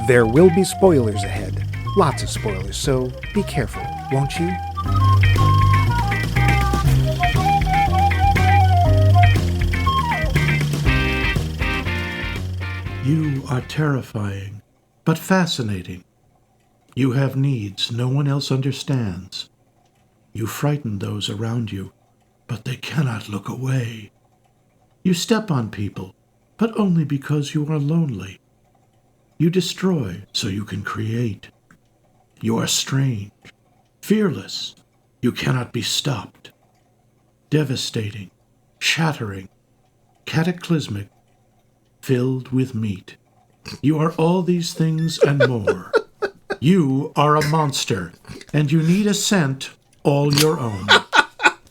There will be spoilers ahead. Lots of spoilers, so be careful, won't you? You are terrifying, but fascinating. You have needs no one else understands. You frighten those around you, but they cannot look away. You step on people, but only because you are lonely. You destroy so you can create. You are strange, fearless. You cannot be stopped. Devastating, shattering, cataclysmic, filled with meat. You are all these things and more. You are a monster, and you need a scent all your own.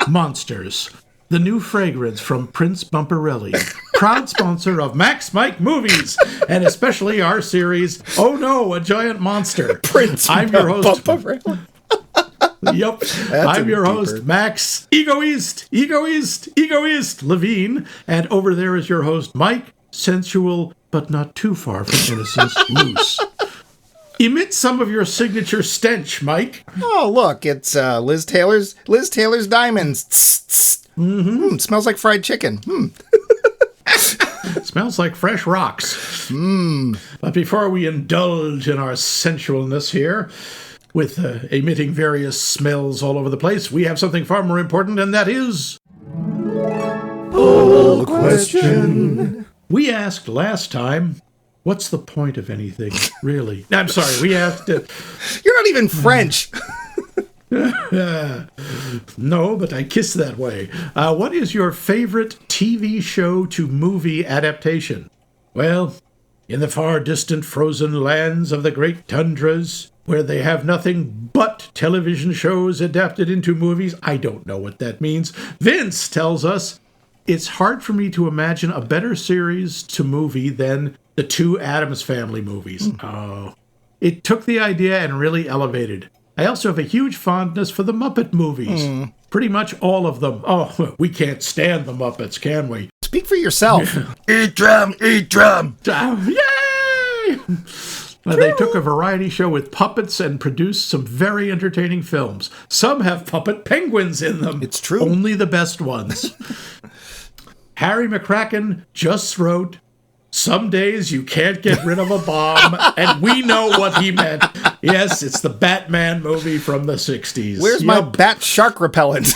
Monsters, the new fragrance from Prince Bumperelli, proud sponsor of Max Mike Movies, and especially our series, Oh No, a Giant Monster. I'm your host. Yep. I'm your host, Max Egoist Levine, and over there is your host, Mike, sensual, but not too far from innocence, loose. Emit some of your signature stench, Mike. Oh, look, it's Liz Taylor's Diamonds. Smells like fried chicken. Smells like fresh rocks. But before we indulge in our sensualness here, with emitting various smells all over the place, we have something far more important, and that is... Poll question. We asked last time, what's the point of anything, really? I'm sorry, we asked... You're not even French. No, but I kiss that way. What is your favorite TV show to movie adaptation? Well, in the far distant frozen lands of the great tundras, where they have nothing but television shows adapted into movies, I don't know what that means. Vince tells us, it's hard for me to imagine a better series to movie than the two Addams Family movies. Oh, it took the idea and really elevated. I also have a huge fondness for the Muppet movies. Pretty much all of them. Oh, we can't stand the Muppets, can we? Speak for yourself. Eat drum, eat drum. Yay! They took a variety show with puppets and produced some very entertaining films. Some have puppet penguins in them. It's true. Only the best ones. Harry McCracken just wrote, "Some days you can't get rid of a bomb," and we know what he meant. Yes, it's the Batman movie from the 60s. Where's my bat shark repellent?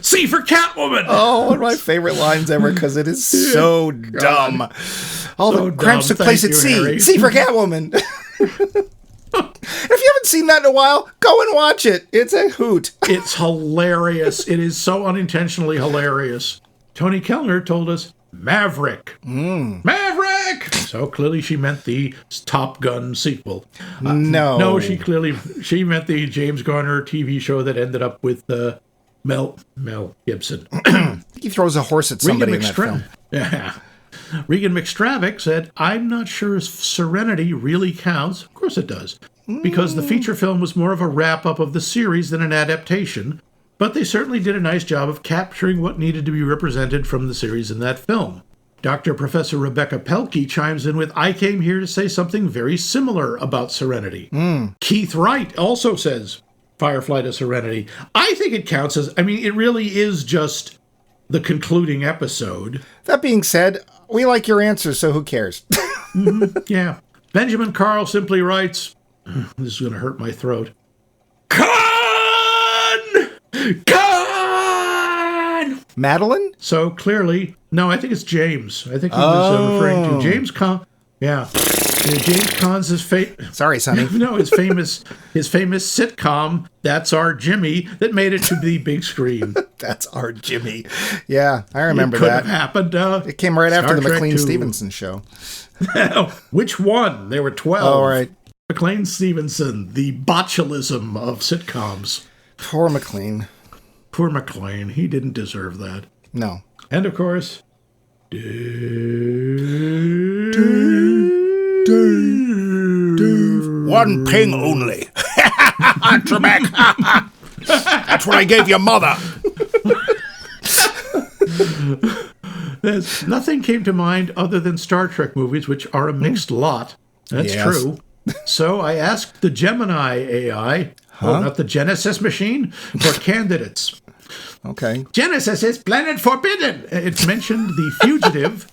C for Catwoman! Oh, one of my favorite lines ever, because it is so dumb. All So the crimes dumb. took place Thank at you, sea. Harry. C for Catwoman. If you haven't seen that in a while, go and watch it. It's a hoot. It's hilarious. It is so unintentionally hilarious. Tony Kellner told us, Maverick. Maverick! So clearly she meant the Top Gun sequel. No, she meant the James Garner TV show that ended up with Mel Gibson. I think he throws a horse at somebody in that film. Yeah. Regan McStravick said, I'm not sure if Serenity really counts. Of course it does. Because the feature film was more of a wrap-up of the series than an adaptation. But they certainly did a nice job of capturing what needed to be represented from the series in that film. Dr. Professor Rebecca Pelkey chimes in with, I came here to say something very similar about Serenity. Keith Wright also says, Firefly to Serenity. I think it counts as, it really is just the concluding episode. That being said, we like your answers, so who cares? Yeah. Benjamin Carl simply writes, this is going to hurt my throat. Con! Madeline? So clearly, no, I think it's James. I think he was referring to James Con. Yeah. James Caan's Sorry, Sonny. No, his famous sitcom, That's Our Jimmy, that made it to the big screen. That's Our Jimmy. Yeah, I remember it could that. Have happened. It came right after the Trek McLean 2. Stevenson show. Which one? There were 12. Oh, right. McLean Stevenson, the botulism of sitcoms. Poor McLean. Poor McLean. He didn't deserve that. No. And of course, One ping only. Trebek. That's what I gave your mother. Nothing came to mind other than Star Trek movies, which are a mixed lot. That's Yes. true. So I asked the Gemini AI, not the Genesis machine, for candidates. Okay. Genesis is Planet Forbidden. It mentioned The Fugitive.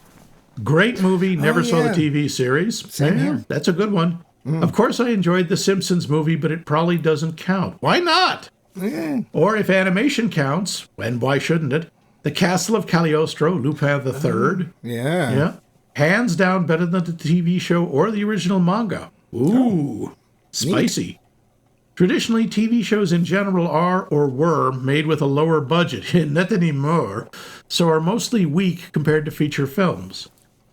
Great movie. Never saw the TV series. Same here. That's a good one. Of course, I enjoyed the Simpsons movie, but it probably doesn't count. Why not? Or if animation counts, and why shouldn't it? The Castle of Cagliostro, Lupin III. Yeah. Hands down better than the TV show or the original manga. Ooh, spicy. Traditionally, TV shows in general are or were made with a lower budget, not anymore, so are mostly weak compared to feature films.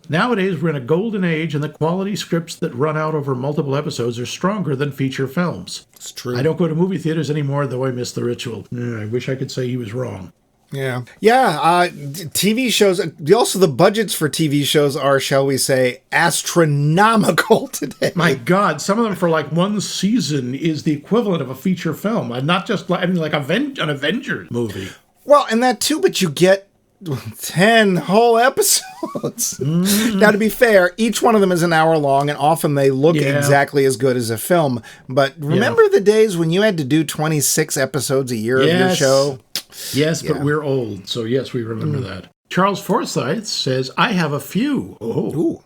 Nowadays, we're in a golden age, and the quality scripts that run out over multiple episodes are stronger than feature films. It's true. I don't go to movie theaters anymore, though I miss the ritual. I wish I could say he was wrong. Yeah. TV shows, also the budgets for TV shows are, shall we say, astronomical today. My God, some of them for like one season is the equivalent of a feature film, and not just like an Avengers movie. Well, and that too, but you get 10 whole episodes. Now, to be fair, each one of them is an hour long, and often they look exactly as good as a film. But remember the days when you had to do 26 episodes a year of your show? Yes, but we're old, so yes, we remember that. Charles Forsyth says, I have a few.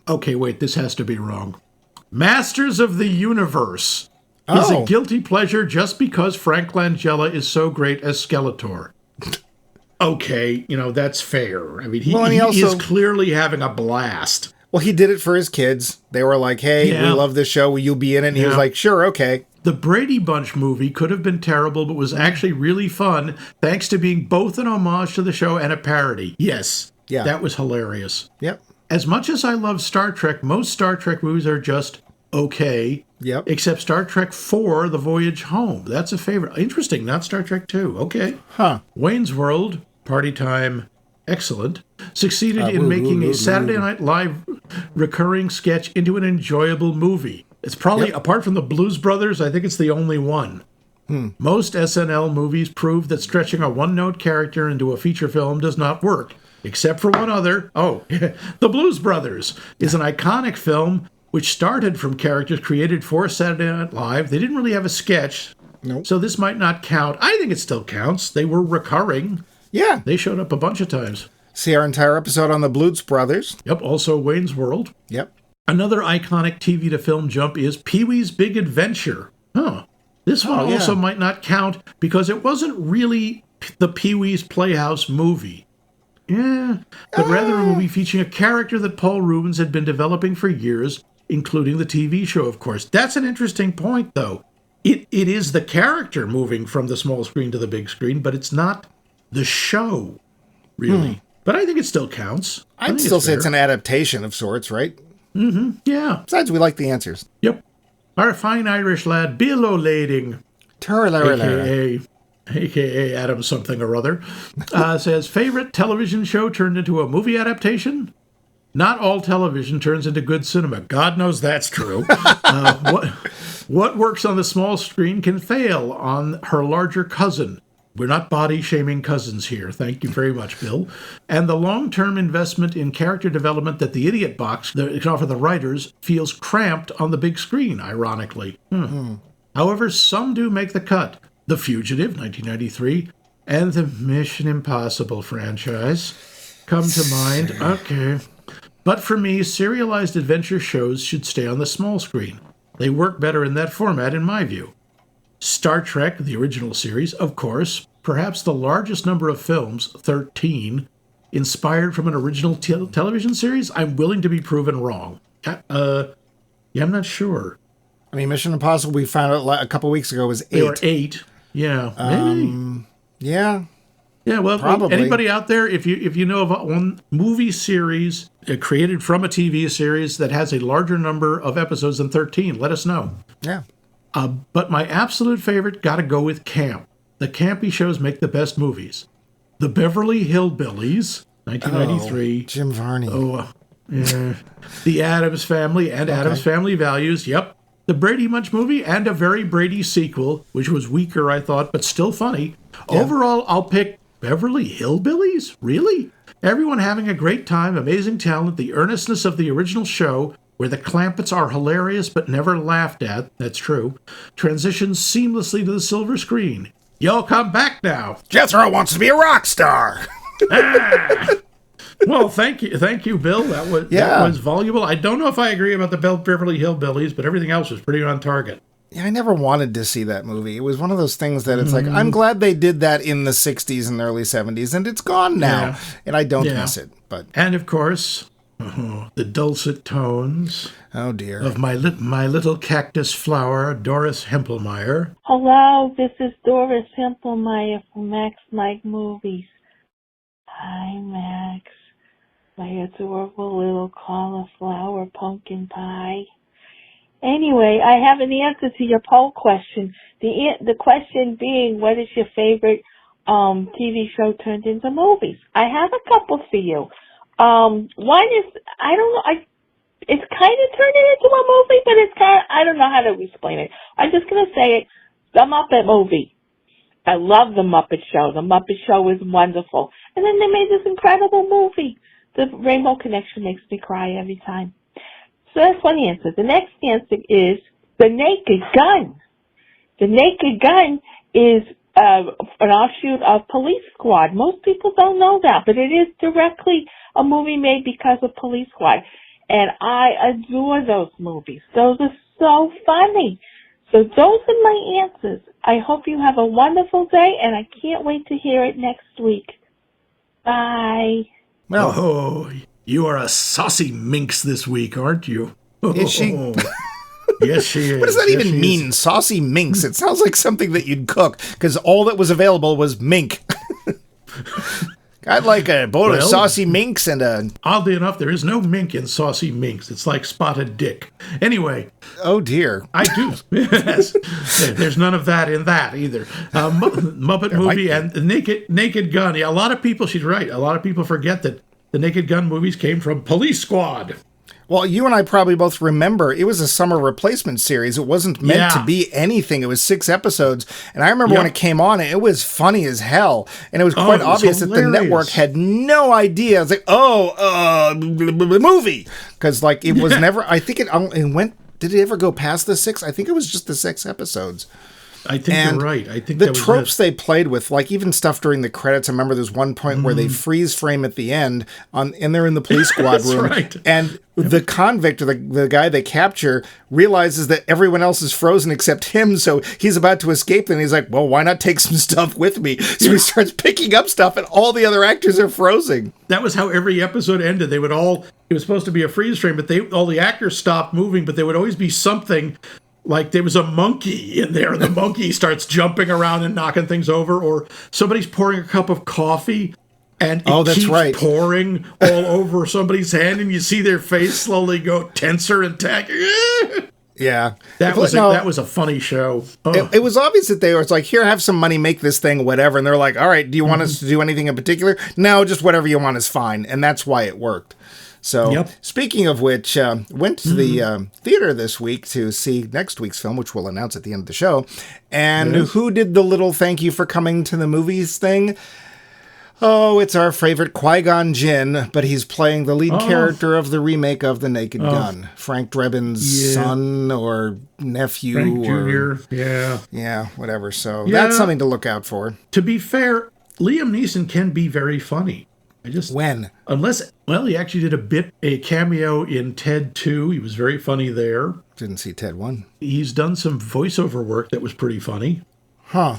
Okay, wait, this has to be wrong. Masters of the Universe is a guilty pleasure just because Frank Langella is so great as Skeletor. Okay, that's fair. I mean, he is clearly having a blast. Well, he did it for his kids. They were like, hey, we love this show. Will you be in it? And he was like, sure, okay. The Brady Bunch movie could have been terrible, but was actually really fun, thanks to being both an homage to the show and a parody. Yes, that was hilarious. Yep. As much as I love Star Trek, most Star Trek movies are just okay. Yep. Except Star Trek 4, The Voyage Home. That's a favorite. Interesting, not Star Trek 2. Okay. Huh. Wayne's World, Party Time, excellent. Succeeded in making a Saturday Night Live recurring sketch into an enjoyable movie. It's probably, apart from the Blues Brothers, I think it's the only one. Most SNL movies prove that stretching a one-note character into a feature film does not work, except for one other. The Blues Brothers is an iconic film which started from characters created for Saturday Night Live. They didn't really have a sketch, so this might not count. I think it still counts. They were recurring. Yeah. They showed up a bunch of times. See our entire episode on the Blues Brothers. Yep, also Wayne's World. Yep. Another iconic TV to film jump is Pee-wee's Big Adventure. This one also might not count because it wasn't really the Pee-wee's Playhouse movie. But rather a movie featuring a character that Paul Reubens had been developing for years, including the TV show, of course. That's an interesting point, though. It is the character moving from the small screen to the big screen, but it's not the show, really. But I think it still counts. I'd still say it's an adaptation of sorts, right? Yeah. Besides, we like the answers. Yep. Our fine Irish lad, Bill O'Lading, a.k.a. Adam something or other, says, favorite television show turned into a movie adaptation? Not all television turns into good cinema. God knows that's true. What works on the small screen can fail on her larger cousin. We're not body-shaming cousins here. Thank you very much, Bill. And the long-term investment in character development that the Idiot Box can offer the writers feels cramped on the big screen, ironically. However, some do make the cut. The Fugitive, 1993, and the Mission Impossible franchise come to mind. Okay. But for me, serialized adventure shows should stay on the small screen. They work better in that format, in my view. Star Trek, the original series, of course, perhaps the largest number of films, 13, inspired from an original television series. I'm willing to be proven wrong. I'm not sure. I mean, Mission Impossible, we found out a couple weeks ago, was 8. They were 8. Yeah, maybe. Yeah. Yeah, well, probably. Anybody out there, if you know of one movie series created from a TV series that has a larger number of episodes than 13, let us know. Yeah. But my absolute favorite, gotta go with camp. The campy shows make the best movies. The Beverly Hillbillies, 1993. Jim Varney. The Addams Family and Addams Family Values. Yep. The Brady Bunch movie and a very Brady sequel, which was weaker, I thought, but still funny. Yeah. Overall, I'll pick Beverly Hillbillies? Really? Everyone having a great time, amazing talent, the earnestness of the original show, where the Clampetts are hilarious but never laughed at, that's true, transitions seamlessly to the silver screen. Y'all come back now. Jethro wants to be a rock star. Well, thank you, Bill. That was voluble. I don't know if I agree about the Beverly Hillbillies, but everything else was pretty on target. Yeah, I never wanted to see that movie. It was one of those things that it's like, I'm glad they did that in the 60s and early 70s, and it's gone now, and I don't miss it. But and, of course, the dulcet tones dear. of my little cactus flower, Doris Hempelmeyer. Hello, this is Doris Hempelmeyer from Max Mike Movies. Hi, Max. My adorable little cauliflower pumpkin pie. Anyway, I have an answer to your poll question. The question being, what is your favorite TV show turned into movies? I have a couple for you. One is, I don't know, it's kind of turned into a movie, but it's kind of, I don't know how to explain it. I'm just going to say it, The Muppet Movie. I love The Muppet Show. The Muppet Show is wonderful. And then they made this incredible movie. The Rainbow Connection makes me cry every time. So that's one answer. The next answer is The Naked Gun. The Naked Gun is an offshoot of Police Squad. Most people don't know that, but it is directly a movie made because of Police Squad. And I adore those movies. Those are so funny. So those are my answers. I hope you have a wonderful day, and I can't wait to hear it next week. Bye. Well, you are a saucy minx this week, aren't you? Is she? Yes, she is. What does that even mean, saucy minx? It sounds like something that you'd cook, because all that was available was mink. I'd like a bowl of saucy minks and a... Oddly enough, there is no mink in saucy minks. It's like spotted dick. Anyway. Oh, dear. I do. Yes. There's none of that in that either. Muppet Movie and the Naked Gun. Yeah, a lot of people, she's right, a lot of people forget that the Naked Gun movies came from Police Squad. Well, you and I probably both remember it was a summer replacement series. It wasn't meant to be anything. It was 6 episodes. And I remember when it came on, it was funny as hell. And it was quite obvious that the network had no idea. It was like, movie. Because, like, it was never, I think it went, did it ever go past the 6? I think it was just the 6 episodes. I think you're right. I think the tropes they played with, like even stuff during the credits. I remember there's one point where they freeze frame at the end, and they're in the police squad room, right. And the convict or the guy they capture realizes that everyone else is frozen except him, so he's about to escape. And he's like, "Well, why not take some stuff with me?" So he starts picking up stuff, and all the other actors are frozen. That was how every episode ended. They would all. It was supposed to be a freeze frame, but all the actors stopped moving, but there would always be something. Like there was a monkey in there, and the monkey starts jumping around and knocking things over, or somebody's pouring a cup of coffee, and it keeps pouring all over somebody's hand, and you see their face slowly go tenser and tacky. Yeah, that was a funny show. It was obvious that it's like, here, have some money, make this thing, whatever. And they're like, all right, do you want us to do anything in particular? No, just whatever you want is fine, and that's why it worked. So, speaking of which, went to the theater this week to see next week's film, which we'll announce at the end of the show. And who did the little thank you for coming to the movies thing? Oh, it's our favorite Qui-Gon Jinn, but he's playing the lead character of the remake of The Naked Gun. Frank Drebin's son or nephew. Frank Jr., Yeah, whatever. So that's something to look out for. To be fair, Liam Neeson can be very funny. He actually did a cameo in Ted 2. He was very funny there. Didn't see Ted 1. He's done some voiceover work that was pretty funny. Huh.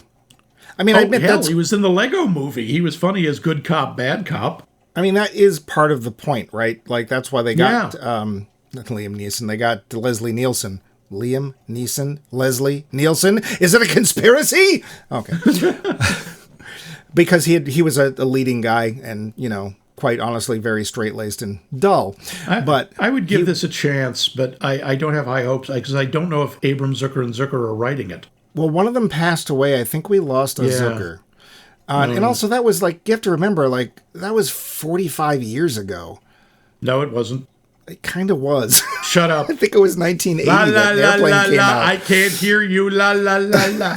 I mean, I admit he was in the Lego movie. He was funny as good cop, bad cop. I mean, that is part of the point, right? Like, that's why they got Liam Neeson. They got Leslie Nielsen. Liam Neeson? Leslie Nielsen? Is it a conspiracy? Okay. Because he was a leading guy and, quite honestly, very straight-laced and dull. But I would give this a chance, but I don't have high hopes because I don't know if Abram Zucker and Zucker are writing it. Well, one of them passed away. I think we lost a Zucker. And also that was like, you have to remember, like, that was 45 years ago. No, it wasn't. It kind of was. Shut up. I think it was 1980 La la that the la airplane la came la. out. I can't hear you. La la la la.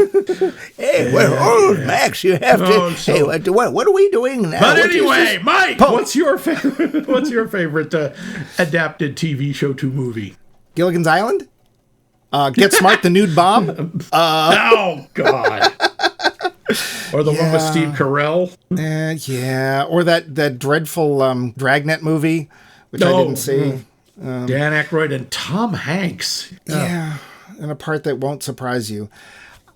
Hey, well, Max, you have to. Oh, so- hey, what are we doing now? But What is anyway, this? Mike, Paul. what's your favorite adapted TV show to movie? Gilligan's Island? Get Smart, the Nude Bob? Oh God. Or the one with Steve Carell? Yeah. Or that dreadful Dragnet movie, which I didn't see. Dan Aykroyd and Tom Hanks. Yeah. And a part that won't surprise you.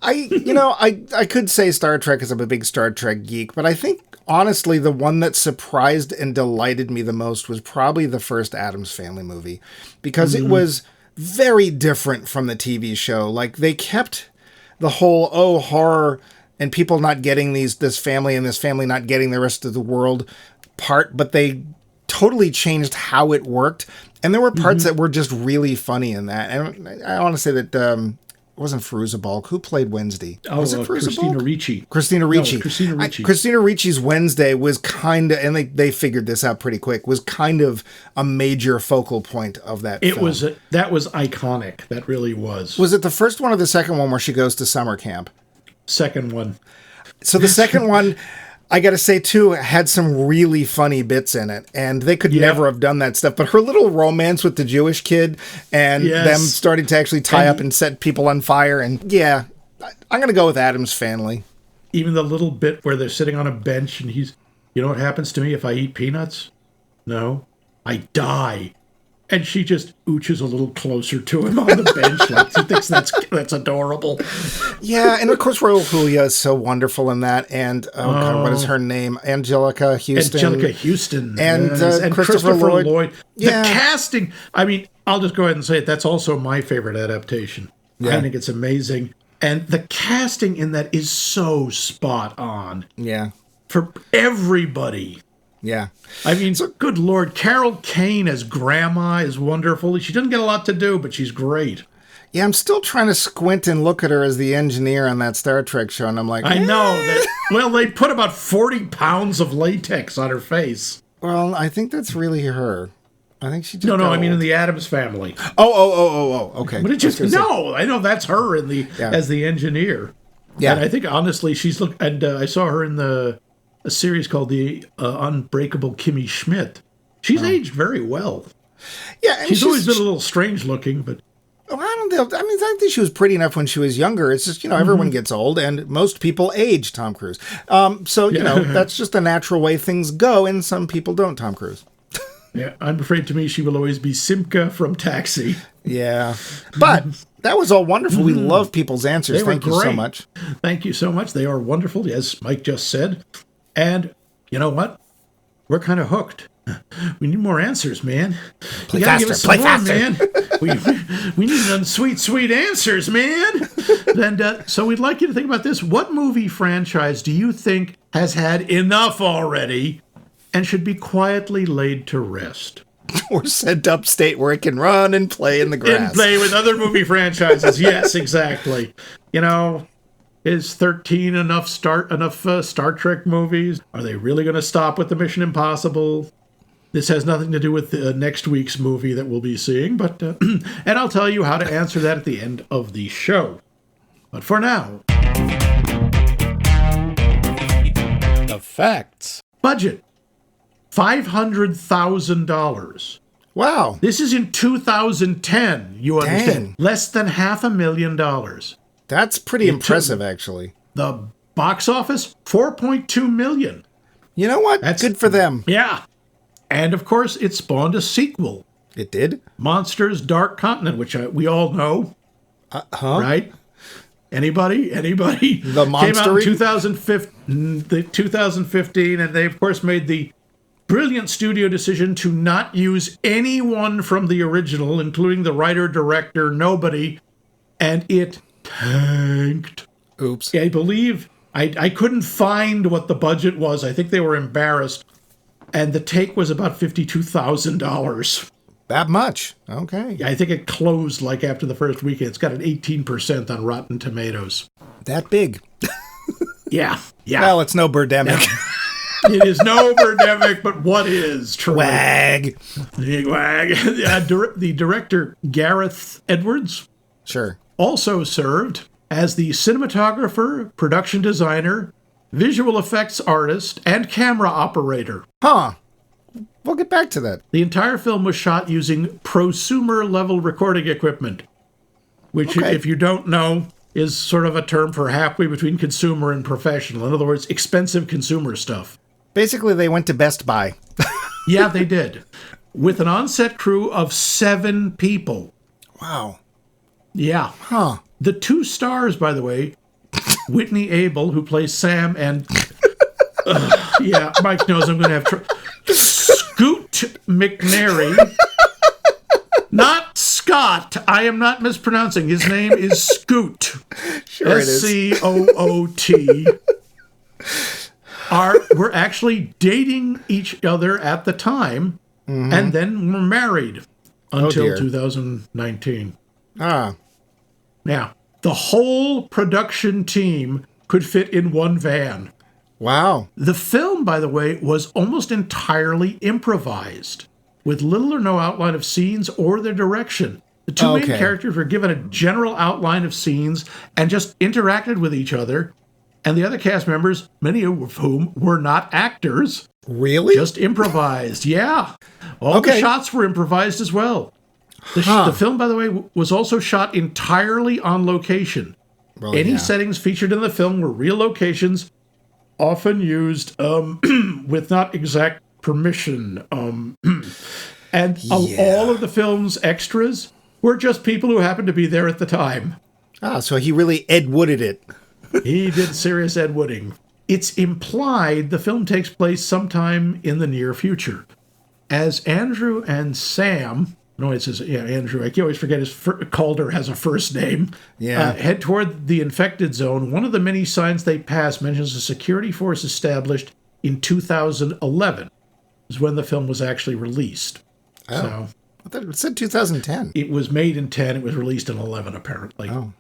I could say Star Trek because I'm a big Star Trek geek, but I think, honestly, the one that surprised and delighted me the most was probably the first Addams Family movie, because it was very different from the TV show. Like, they kept the whole, horror and people not getting this family and this family not getting the rest of the world part, but they totally changed how it worked. And there were parts that were just really funny in that. And I want to say that it wasn't Fairuza Balk. Who played Wednesday? Was it Fairuza Christina Balk? Ricci. Christina Ricci. No, Christina Ricci. Christina Ricci's Wednesday was kind of, and they figured this out pretty quick, was kind of a major focal point of that film. That was iconic. That really was. Was it the first one or the second one where she goes to summer camp? Second one. So the second one, I got to say, too, had some really funny bits in it. And they could never have done that stuff. But her little romance with the Jewish kid and them starting to actually tie up and set people on fire. And I'm going to go with Addams Family. Even the little bit where they're sitting on a bench and you know what happens to me if I eat peanuts? No, I die. And she just ooches a little closer to him on the bench. Like she thinks that's adorable. Yeah, and of course Raul Julia is so wonderful in that. And God, what is her name? Angelica Houston. And Christopher Lloyd. Yeah. The casting. I mean, I'll just go ahead and say it. That's also my favorite adaptation. Yeah. I think it's amazing. And the casting in that is so spot on. Yeah. For everybody. Yeah. I mean, good Lord, Carol Kane as Grandma is wonderful. She doesn't get a lot to do, but she's great. Yeah, I'm still trying to squint and look at her as the engineer on that Star Trek show, and I'm like, I know. Well, they put about 40 pounds of latex on her face. Well, I think that's really her. I think she just No, I mean in the Addams Family. Oh, okay. But it just, I know that's her as the engineer. Yeah. And I think, honestly, I saw her in a series called The Unbreakable Kimmy Schmidt. She's aged very well. Yeah, and she's always been a little strange looking, but I think she was pretty enough when she was younger. It's just, everyone gets old, and most people age, Tom Cruise. That's just the natural way things go, and some people don't, Tom Cruise. Yeah, I'm afraid to me she will always be Simca from Taxi. Yeah, but that was all wonderful. We love people's answers. Thank you so much. Thank you so much. They are wonderful, as Mike just said. And you know what? We're kind of hooked. We need more answers, man. Play faster, man. We need some sweet answers, man. And so we'd like you to think about this. What movie franchise do you think has had enough already and should be quietly laid to rest? Or sent upstate where it can run and play in the grass. And play with other movie franchises. Yes, exactly. Is 13 enough Star Trek movies? Are they really going to stop with the Mission Impossible? This has nothing to do with next week's movie that we'll be seeing, but and I'll tell you how to answer that at the end of the show. But for now, the facts. Budget, $500,000. Wow. This is in 2010, you understand. Dang. Less than $500,000. That's pretty impressive, actually. The box office, $4.2 million. You know what? That's good for them. Yeah. And, of course, it spawned a sequel. It did? Monsters Dark Continent, which we all know. Right? Anybody? The Monstery? Came out in 2015, and they, of course, made the brilliant studio decision to not use anyone from the original, including the writer, director, nobody, and it tanked. Oops. I believe I couldn't find what the budget was. I think they were embarrassed. And the take was about $52,000. That much? Okay. I think it closed like after the first weekend. It's got an 18% on Rotten Tomatoes. That big? Yeah. Well, it's no Birdemic. It is no Birdemic, but what is? Troy? Wag. Big wag. The director, Gareth Edwards, Sure. also served as the cinematographer, production designer, visual effects artist, and camera operator. Huh. We'll get back to that. The entire film was shot using prosumer-level recording equipment, which, Okay. if you don't know, is sort of a term for halfway between consumer and professional. In other words, expensive consumer stuff. Basically, they went to Best Buy. Yeah, they did. With an on-set crew of 7 people. Wow. Yeah. Huh. The 2 stars, by the way, Whitney Abel, who plays Sam, and yeah, Mike knows I'm going to have Scoot McNairy. Not Scott. I am not mispronouncing. His name is Scoot. Sure it is. Scoot. Were actually dating each other at the time, and then were married until dear. 2019. Ah. Now, the whole production team could fit in one van. Wow. The film, by the way, was almost entirely improvised, with little or no outline of scenes or their direction. The 2 main Okay. characters were given a general outline of scenes and just interacted with each other, and the other cast members, many of whom were not actors, Really? just improvised. Yeah. All the Okay. shots were improvised as well. The film, by the way, was also shot entirely on location. Well, Any yeah. settings featured in the film were real locations, often used with not exact permission. And all of the film's extras were just people who happened to be there at the time. Ah, so he really Ed Wooded it. He did serious Ed Wooding. It's implied the film takes place sometime in the near future. As Andrew and Sam, no, it says, yeah, Andrew, I always forget Calder has a first name, Yeah. head toward the infected zone, one of the many signs they pass mentions a security force established in 2011, is when the film was actually released. Oh. So I thought it said 2010. it was made in 10, it was released in 11, apparently. Oh.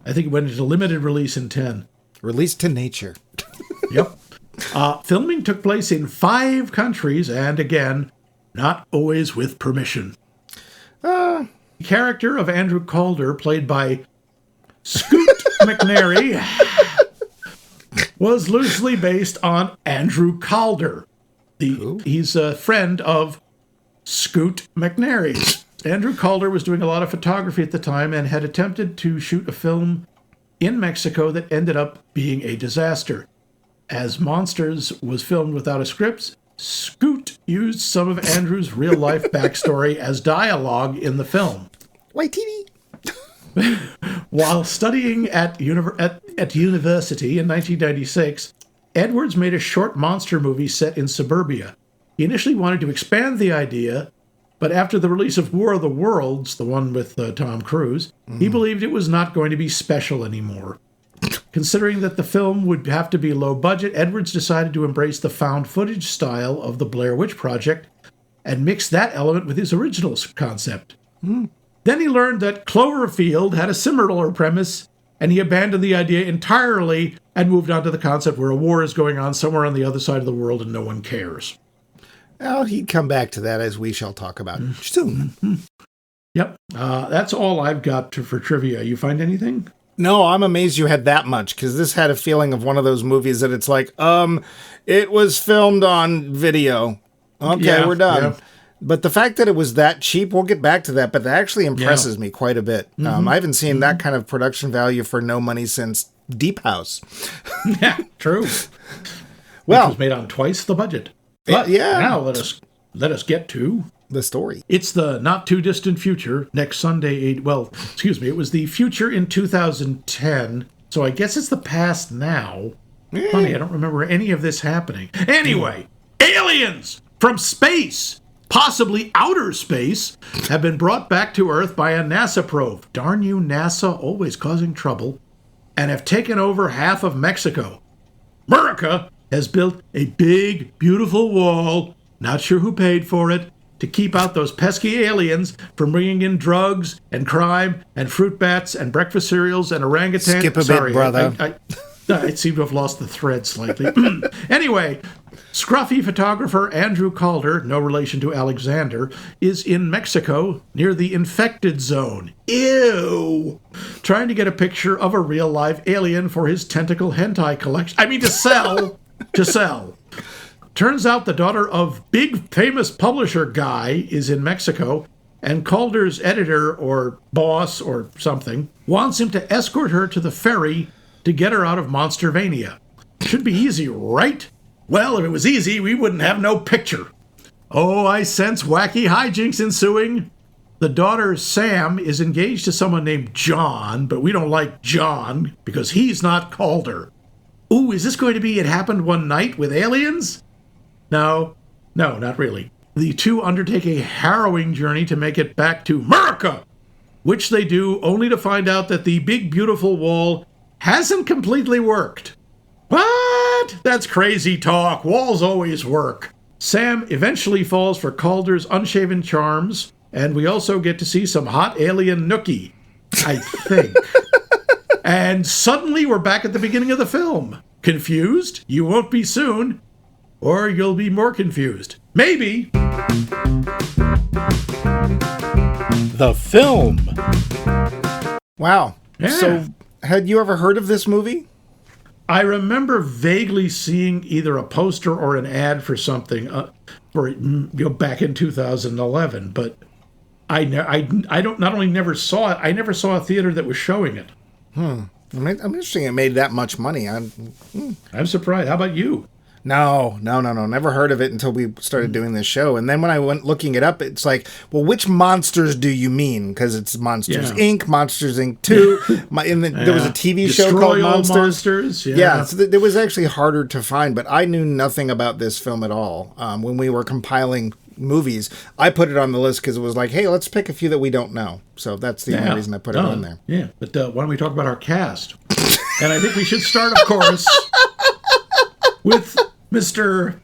I think it went into limited release in 10. Released to nature. Yep. Filming took place in 5 countries, and again, not always with permission. The character of Andrew Calder, played by Scoot McNairy, was loosely based on Andrew Calder. He's a friend of Scoot McNairy. Andrew Calder was doing a lot of photography at the time and had attempted to shoot a film in Mexico that ended up being a disaster. As Monsters was filmed without a script, Scoot used some of Andrew's real-life backstory as dialogue in the film. Waititi. While studying at university in 1996, Edwards made a short monster movie set in suburbia. He initially wanted to expand the idea, but after the release of War of the Worlds, the one with Tom Cruise, he believed it was not going to be special anymore. Considering that the film would have to be low budget, Edwards decided to embrace the found footage style of the Blair Witch Project and mix that element with his original concept. Then he learned that Cloverfield had a similar premise, and he abandoned the idea entirely and moved on to the concept where a war is going on somewhere on the other side of the world and no one cares. Well, he'd come back to that, as we shall talk about soon. Yep. That's all I've got for trivia. You find anything? No, I'm amazed you had that much, because this had a feeling of one of those movies that it's like, it was filmed on video. Okay, Yeah, we're done. yeah. But the fact that it was that cheap, we'll get back to that, but that actually impresses me quite a bit. I haven't seen that kind of production value for no money since Deep House. Yeah, true. Well, It was made on twice the budget. But yeah. now let us get to the story. it's the not too distant future. Next Sunday, it was the future in 2010. So I guess it's the past now. Funny, I don't remember any of this happening. Anyway, aliens from space, possibly outer space, have been brought back to Earth by a NASA probe. Darn you, NASA, always causing trouble. And have taken over half of Mexico. America has built a big, beautiful wall, not sure who paid for it, to keep out those pesky aliens from bringing in drugs and crime and fruit bats and breakfast cereals and orangutans. Skip a bit, brother. I seem to have lost the thread slightly. Anyway, scruffy photographer Andrew Calder, no relation to Alexander, is in Mexico near the infected zone. Ew! Trying to get a picture of a real live alien for his tentacle hentai collection. I mean, to sell. To sell. Turns out the daughter of big famous publisher guy is in Mexico, and Calder's editor or boss or something wants him to escort her to the ferry to get her out of Monstervania. Should be easy, right? Well, if it was easy, we wouldn't have no picture. Oh, I sense wacky hijinks ensuing. The daughter, Sam, is engaged to someone named John, but we don't like John because he's not Calder. Ooh, is this going to be It Happened One Night with aliens? No, not really. The two undertake a harrowing journey to make it back to America, which they do only to find out that the big beautiful wall hasn't completely worked. What? That's crazy talk. Walls always work. Sam eventually falls for Calder's unshaven charms, and we also get to see some hot alien nookie, I think. And suddenly we're back at the beginning of the film. Confused? You won't be soon. Or you'll be more confused. Maybe. The film. Wow. Yeah. So, had you ever heard of this movie? I remember vaguely seeing either a poster or an ad for something back in 2011, but I don't not only never saw it, I never saw a theater that was showing it. I'm interesting it made that much money. I'm surprised. How about you? No. Never heard of it until we started doing this show. And then when I went looking it up, it's like, well, which monsters do you mean? Because it's Monsters Inc., Monsters Inc. 2. There was a TV show called Monsters. Yeah, so it was actually harder to find, but I knew nothing about this film at all. When we were compiling movies, I put it on the list because it was like, hey, let's pick a few that we don't know. So that's the only reason I put it on there. Yeah, but why don't we talk about our cast? And I think we should start, of course, with Mr.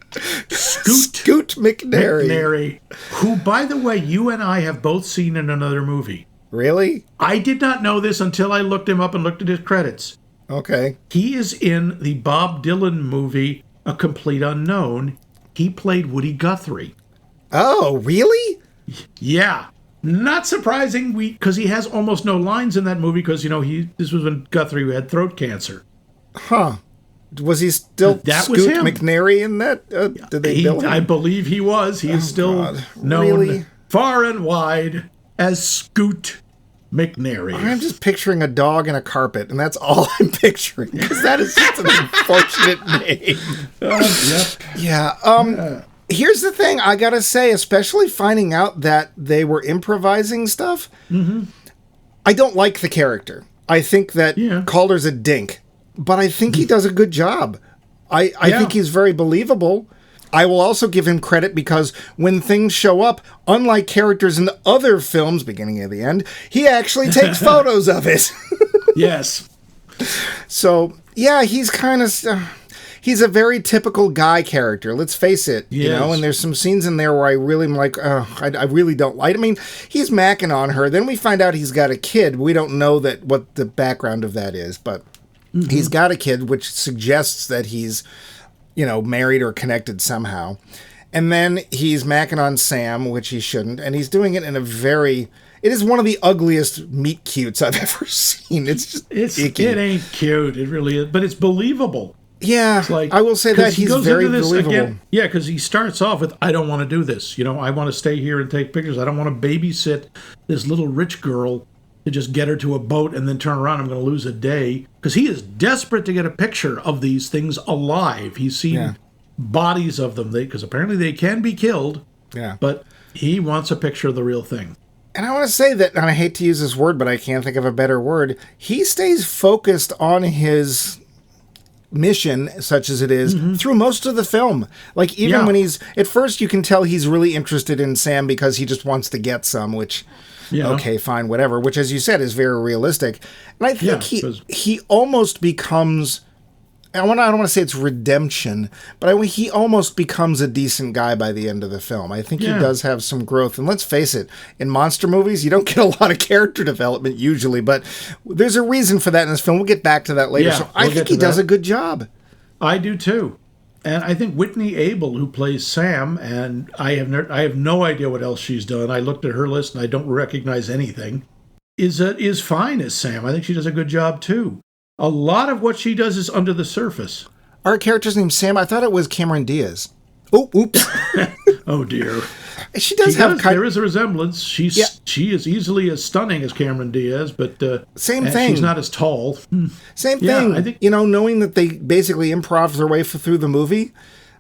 Scoot McNairy, who, by the way, you and I have both seen in another movie. Really? I did not know this until I looked him up and looked at his credits. Okay. He is in the Bob Dylan movie, A Complete Unknown. He played Woody Guthrie. Oh, really? Yeah. Not surprising, because he has almost no lines in that movie because, this was when Guthrie had throat cancer. Huh. Was he still Scoot McNairy in that? Did they bill him? I believe he was. He is still known far and wide as Scoot McNairy. I'm just picturing a dog and a carpet, and that's all I'm picturing, because that is just an unfortunate name. Yep. Yeah. Here's the thing I gotta say, especially finding out that they were improvising stuff, I don't like the character. I think that Calder's a dink. But I think he does a good job. I think he's very believable. I will also give him credit because when things show up, unlike characters in other films, beginning of the end, he actually takes photos of it. Yes. So, yeah, he's kind of... he's a very typical guy character, let's face it. Yes. And there's some scenes in there where I really am like, I really don't like. I mean, he's macking on her. Then we find out he's got a kid. We don't know what the background of that is, but... He's got a kid, which suggests that he's, married or connected somehow. And then he's macking on Sam, which he shouldn't. And he's doing it in a it is one of the ugliest meet cutes I've ever seen. It's just icky. It ain't cute. It really is. But it's believable. Yeah, I will say that he's very believable. Again, yeah, because he starts off with, I don't want to do this. I want to stay here and take pictures. I don't want to babysit this little rich girl to just get her to a boat and then turn around. I'm going to lose a day. Because he is desperate to get a picture of these things alive. He's seen bodies of them, because apparently they can be killed. Yeah. But he wants a picture of the real thing. And I want to say that, and I hate to use this word, but I can't think of a better word, he stays focused on his mission, such as it is, through most of the film. Like, even when he's... At first, you can tell he's really interested in Sam because he just wants to get some, which... Okay, fine, whatever. Which, as you said, is very realistic. And I think he almost becomes I don't want to say it's redemption, but he almost becomes a decent guy by the end of the film. I think he does have some growth. And let's face it, in monster movies, you don't get a lot of character development usually, but there's a reason for that in this film. We'll get back to that later. So I think he does a good job. I do too. And I think Whitney Abel, who plays Sam, and I have no idea what else she's done. I looked at her list and I don't recognize anything, is fine as Sam. I think she does a good job too. A lot of what she does is under the surface. Our character's named Sam. I thought it was Cameron Diaz. Oh, oops. Oh, dear. She does have... There is a resemblance. She is easily as stunning as Cameron Diaz, but same thing. She's not as tall. Same thing. I think, knowing that they basically improv their way through the movie,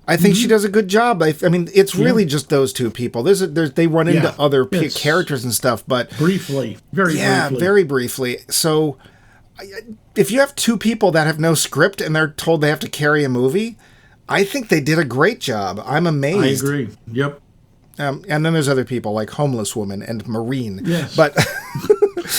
I think she does a good job. I mean, it's really just those two people. They run into other characters and stuff, but... Briefly. Very briefly. Yeah, very briefly. So... If you have two people that have no script and they're told they have to carry a movie, I think they did a great job. I'm amazed. I agree. Yep. And then there's other people like Homeless Woman and Marine. Yes. But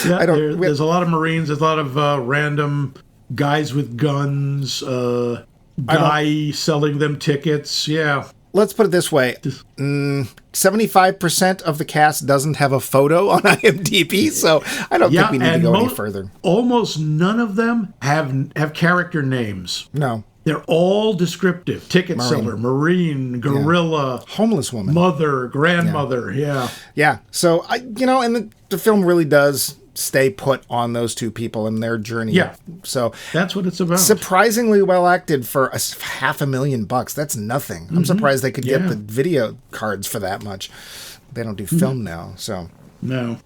there's a lot of Marines. There's a lot of random guys with guns, guy selling them tickets. Yeah. Let's put it this way. 75% of the cast doesn't have a photo on IMDb, so I don't think we need to go any further. Almost none of them have character names. No. They're all descriptive. Ticket seller, Marine, gorilla, homeless woman, mother, grandmother, Yeah. So, and the film really does stay put on those two people and their journey. Yeah. So that's what it's about. Surprisingly well acted for $500,000. That's nothing. I'm surprised they could get the video cards for that much. They don't do film now, so. No.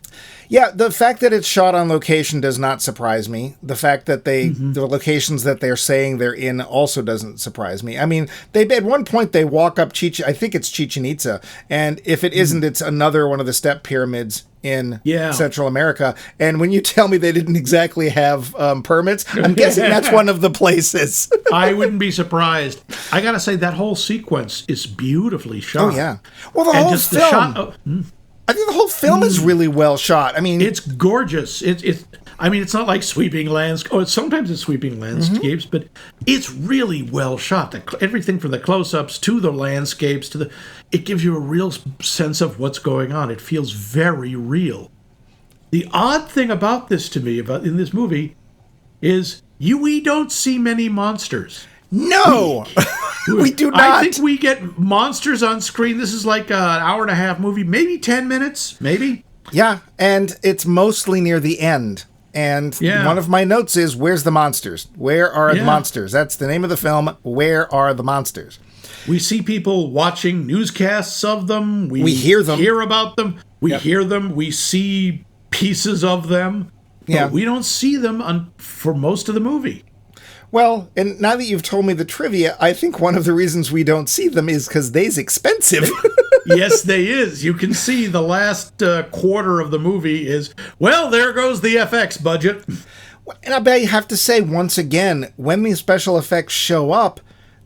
Yeah, the fact that it's shot on location does not surprise me. The fact that the locations that they're saying they're in also doesn't surprise me. I mean, at one point they walk up I think it's Chichen Itza, and if it isn't, it's another one of the step pyramids in Central America. And when you tell me they didn't exactly have permits, I'm guessing that's one of the places. I wouldn't be surprised. I gotta say, that whole sequence is beautifully shot. Oh, yeah. Well, the whole film... I think the whole film is really well shot. I mean, it's gorgeous. It's not like sweeping landscapes. Oh, sometimes it's sweeping landscapes, but it's really well shot. Everything from the close-ups to the landscapes it gives you a real sense of what's going on. It feels very real. The odd thing about this to me, in this movie, is we don't see many monsters. No, we do not. I think we get monsters on screen. This is like an hour and a half movie, maybe 10 minutes, maybe. Yeah, and it's mostly near the end. And one of my notes is, where's the monsters? Where are the monsters? That's the name of the film. Where are the monsters? We see people watching newscasts of them. We hear them. Hear about them. We hear them. We see pieces of them. But we don't see them for most of the movie. Well, and now that you've told me the trivia, I think one of the reasons we don't see them is because they's expensive. Yes, they is. You can see the last quarter of the movie is, well, there goes the FX budget. And I bet you have to say, once again, when these special effects show up,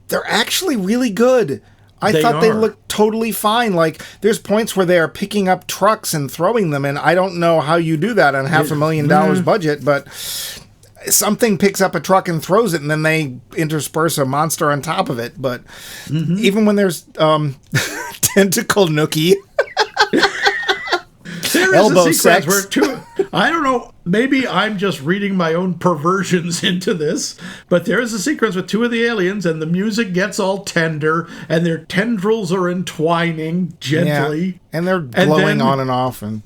they're actually really good. I thought they looked totally fine. Like, there's points where they are picking up trucks and throwing them, and I don't know how you do that on $500,000 budget, but... something picks up a truck and throws it, and then they intersperse a monster on top of it. But even when there's tentacle nookie, there is a sequence where I don't know, maybe I'm just reading my own perversions into this, but there is a sequence with two of the aliens, and the music gets all tender, and their tendrils are entwining gently, and they're glowing on and off, and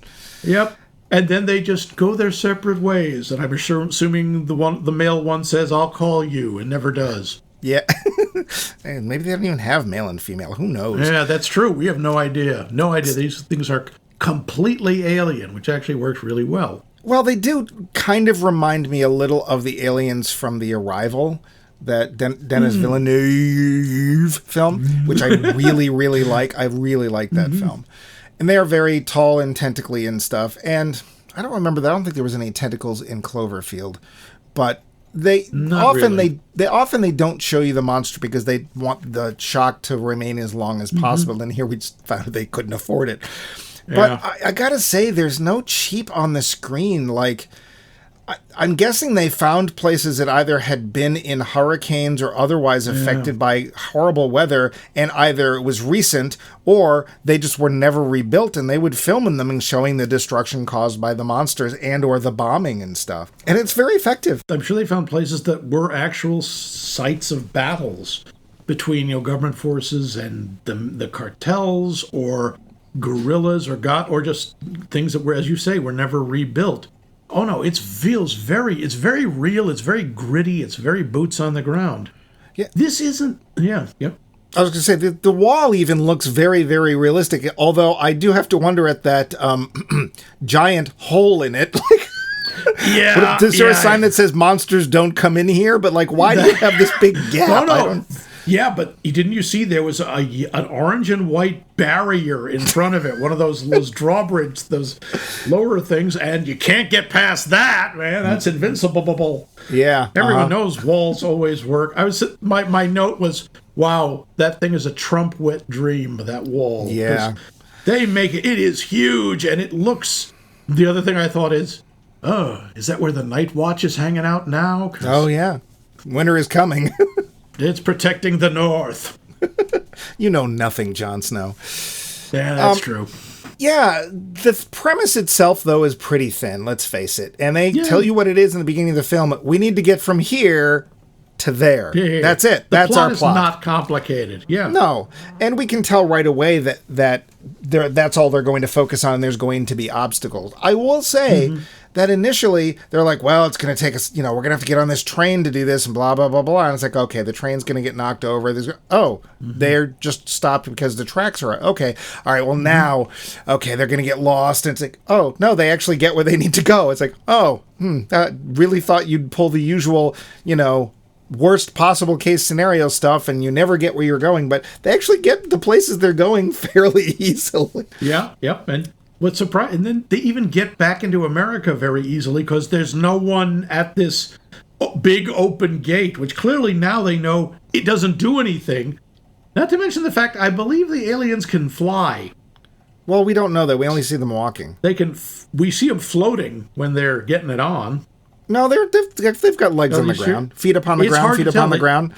and then they just go their separate ways. And I'm assuming the male one says, "I'll call you," and never does. Yeah. And maybe they don't even have male and female. Who knows? Yeah, that's true. We have no idea. No idea. These things are completely alien, which actually works really well. Well, they do kind of remind me a little of the aliens from The Arrival, that Denis Villeneuve film, which I really, really like. I really like that film. And they are very tall and tentacly and stuff. And I don't remember that. I don't think there was any tentacles in Cloverfield. But they often don't show you the monster because they want the shock to remain as long as possible. And here we just found they couldn't afford it. But I gotta say, there's no cheap on the screen. Like, I'm guessing they found places that either had been in hurricanes or otherwise affected by horrible weather, and either it was recent or they just were never rebuilt, and they would film in them and showing the destruction caused by the monsters and or the bombing and stuff. And it's very effective. I'm sure they found places that were actual sites of battles between government forces and the cartels or guerrillas or just things that were, as you say, were never rebuilt. Oh no, it's very real, it's very gritty, it's very boots on the ground. Yeah. This isn't, yeah. I was going to say, the wall even looks very, very realistic, although I do have to wonder at that giant hole in it. Yeah. Is there a sign that says monsters don't come in here? But why do you have this big gap? No. Yeah, but didn't you see there was an orange and white barrier in front of it, one of those drawbridges, those lower things, and you can't get past that, man. That's invincible. Yeah. Everyone knows walls always work. My note was, wow, that thing is a Trump wet dream, that wall. Yeah. They make it is huge, and it looks, the other thing I thought is that where the Night Watch is hanging out now? Oh, yeah. Winter is coming. It's protecting the North. You know nothing, Jon Snow. Yeah, that's true. Yeah, the premise itself, though, is pretty thin, let's face it. And they tell you what it is in the beginning of the film. We need to get from here to there. Yeah. That's it. That's our plot. The plot is not complicated. Yeah. No. And we can tell right away that's all they're going to focus on, and there's going to be obstacles. I will say that initially they're like, well, it's going to take us, we're going to have to get on this train to do this and blah, blah, blah, blah. And it's like, okay, the train's going to get knocked over. They're just stopped because the tracks are, okay. All right, well now, okay, they're going to get lost. And it's like, oh, no, they actually get where they need to go. It's like, I really thought you'd pull the usual, worst possible case scenario stuff and you never get where you're going, but they actually get the places they're going fairly easily. Yeah, yep. And what's surprising, and then they even get back into America very easily because there's no one at this big open gate, which clearly now they know it doesn't do anything. Not to mention the fact, I believe the aliens can fly. Well, we don't know that. We only see them walking. We see them floating when they're getting it on. No, they've got legs on the ground. Sure? Feet upon the ground, feet upon the ground.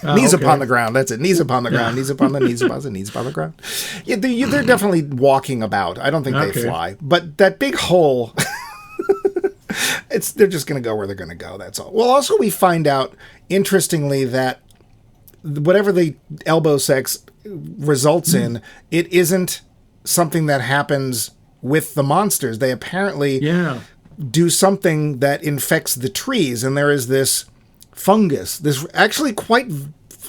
Knees upon the ground. That's it. Knees upon the ground. Knees upon the knees upon the knees upon the ground. Yeah, they're definitely walking about. I don't think they fly. But that big hole, they're just going to go where they're going to go. That's all. Well, also we find out, interestingly, that whatever the elbow sex results in, it isn't something that happens with the monsters. They apparently do something that infects the trees, and there is this fungus, this actually quite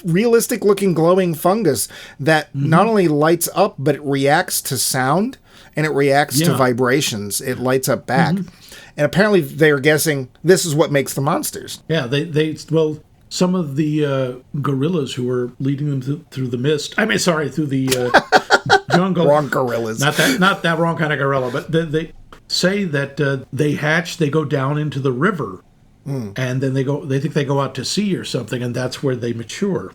realistic looking glowing fungus that not only lights up, but it reacts to sound and it reacts to vibrations. It lights up back. And apparently they are guessing this is what makes the monsters. Yeah, some of the guerrillas who were leading them through the mist, through the jungle. Wrong gorillas. Not that wrong kind of gorilla, but they say that they hatch, they go down into the river, and then they think they go out to sea or something, and that's where they mature.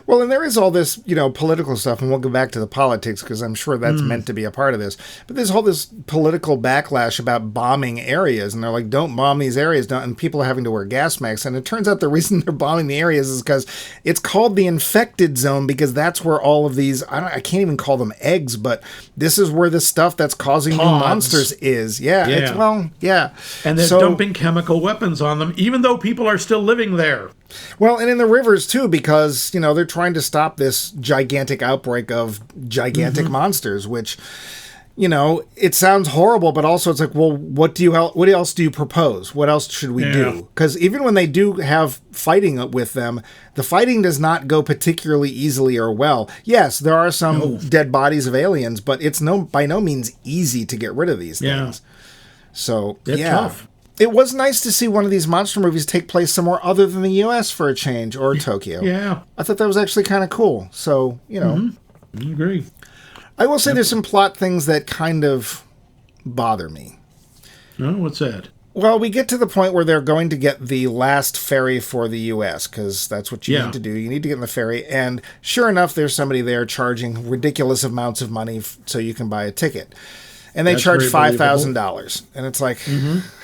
Well, and there is all this, political stuff, and we'll go back to the politics because I'm sure that's meant to be a part of this. But there's all this political backlash about bombing areas, and they're like, don't bomb these areas, and people are having to wear gas masks. And it turns out the reason they're bombing the areas is because it's called the infected zone because that's where all of these, I can't even call them eggs, but this is where the stuff that's causing new monsters is. Yeah. And they're dumping chemical weapons on them, even though people are still living there. Well, and in the rivers, too, because, they're trying to stop this gigantic outbreak of gigantic monsters, which, it sounds horrible, but also it's like, well, what else do you propose? What else should we do? Because even when they do have fighting with them, the fighting does not go particularly easily or well. Yes, there are some dead bodies of aliens, but it's by no means easy to get rid of these things. So, they're tough. It was nice to see one of these monster movies take place somewhere other than the U.S. for a change, or Tokyo. Yeah. I thought that was actually kind of cool. So, I agree. I will say there's some plot things that kind of bother me. Oh, what's that? Well, we get to the point where they're going to get the last ferry for the U.S., because that's what you need to do. You need to get in the ferry, and sure enough, there's somebody there charging ridiculous amounts of money so you can buy a ticket. And they That's charge very $5,000. And it's like,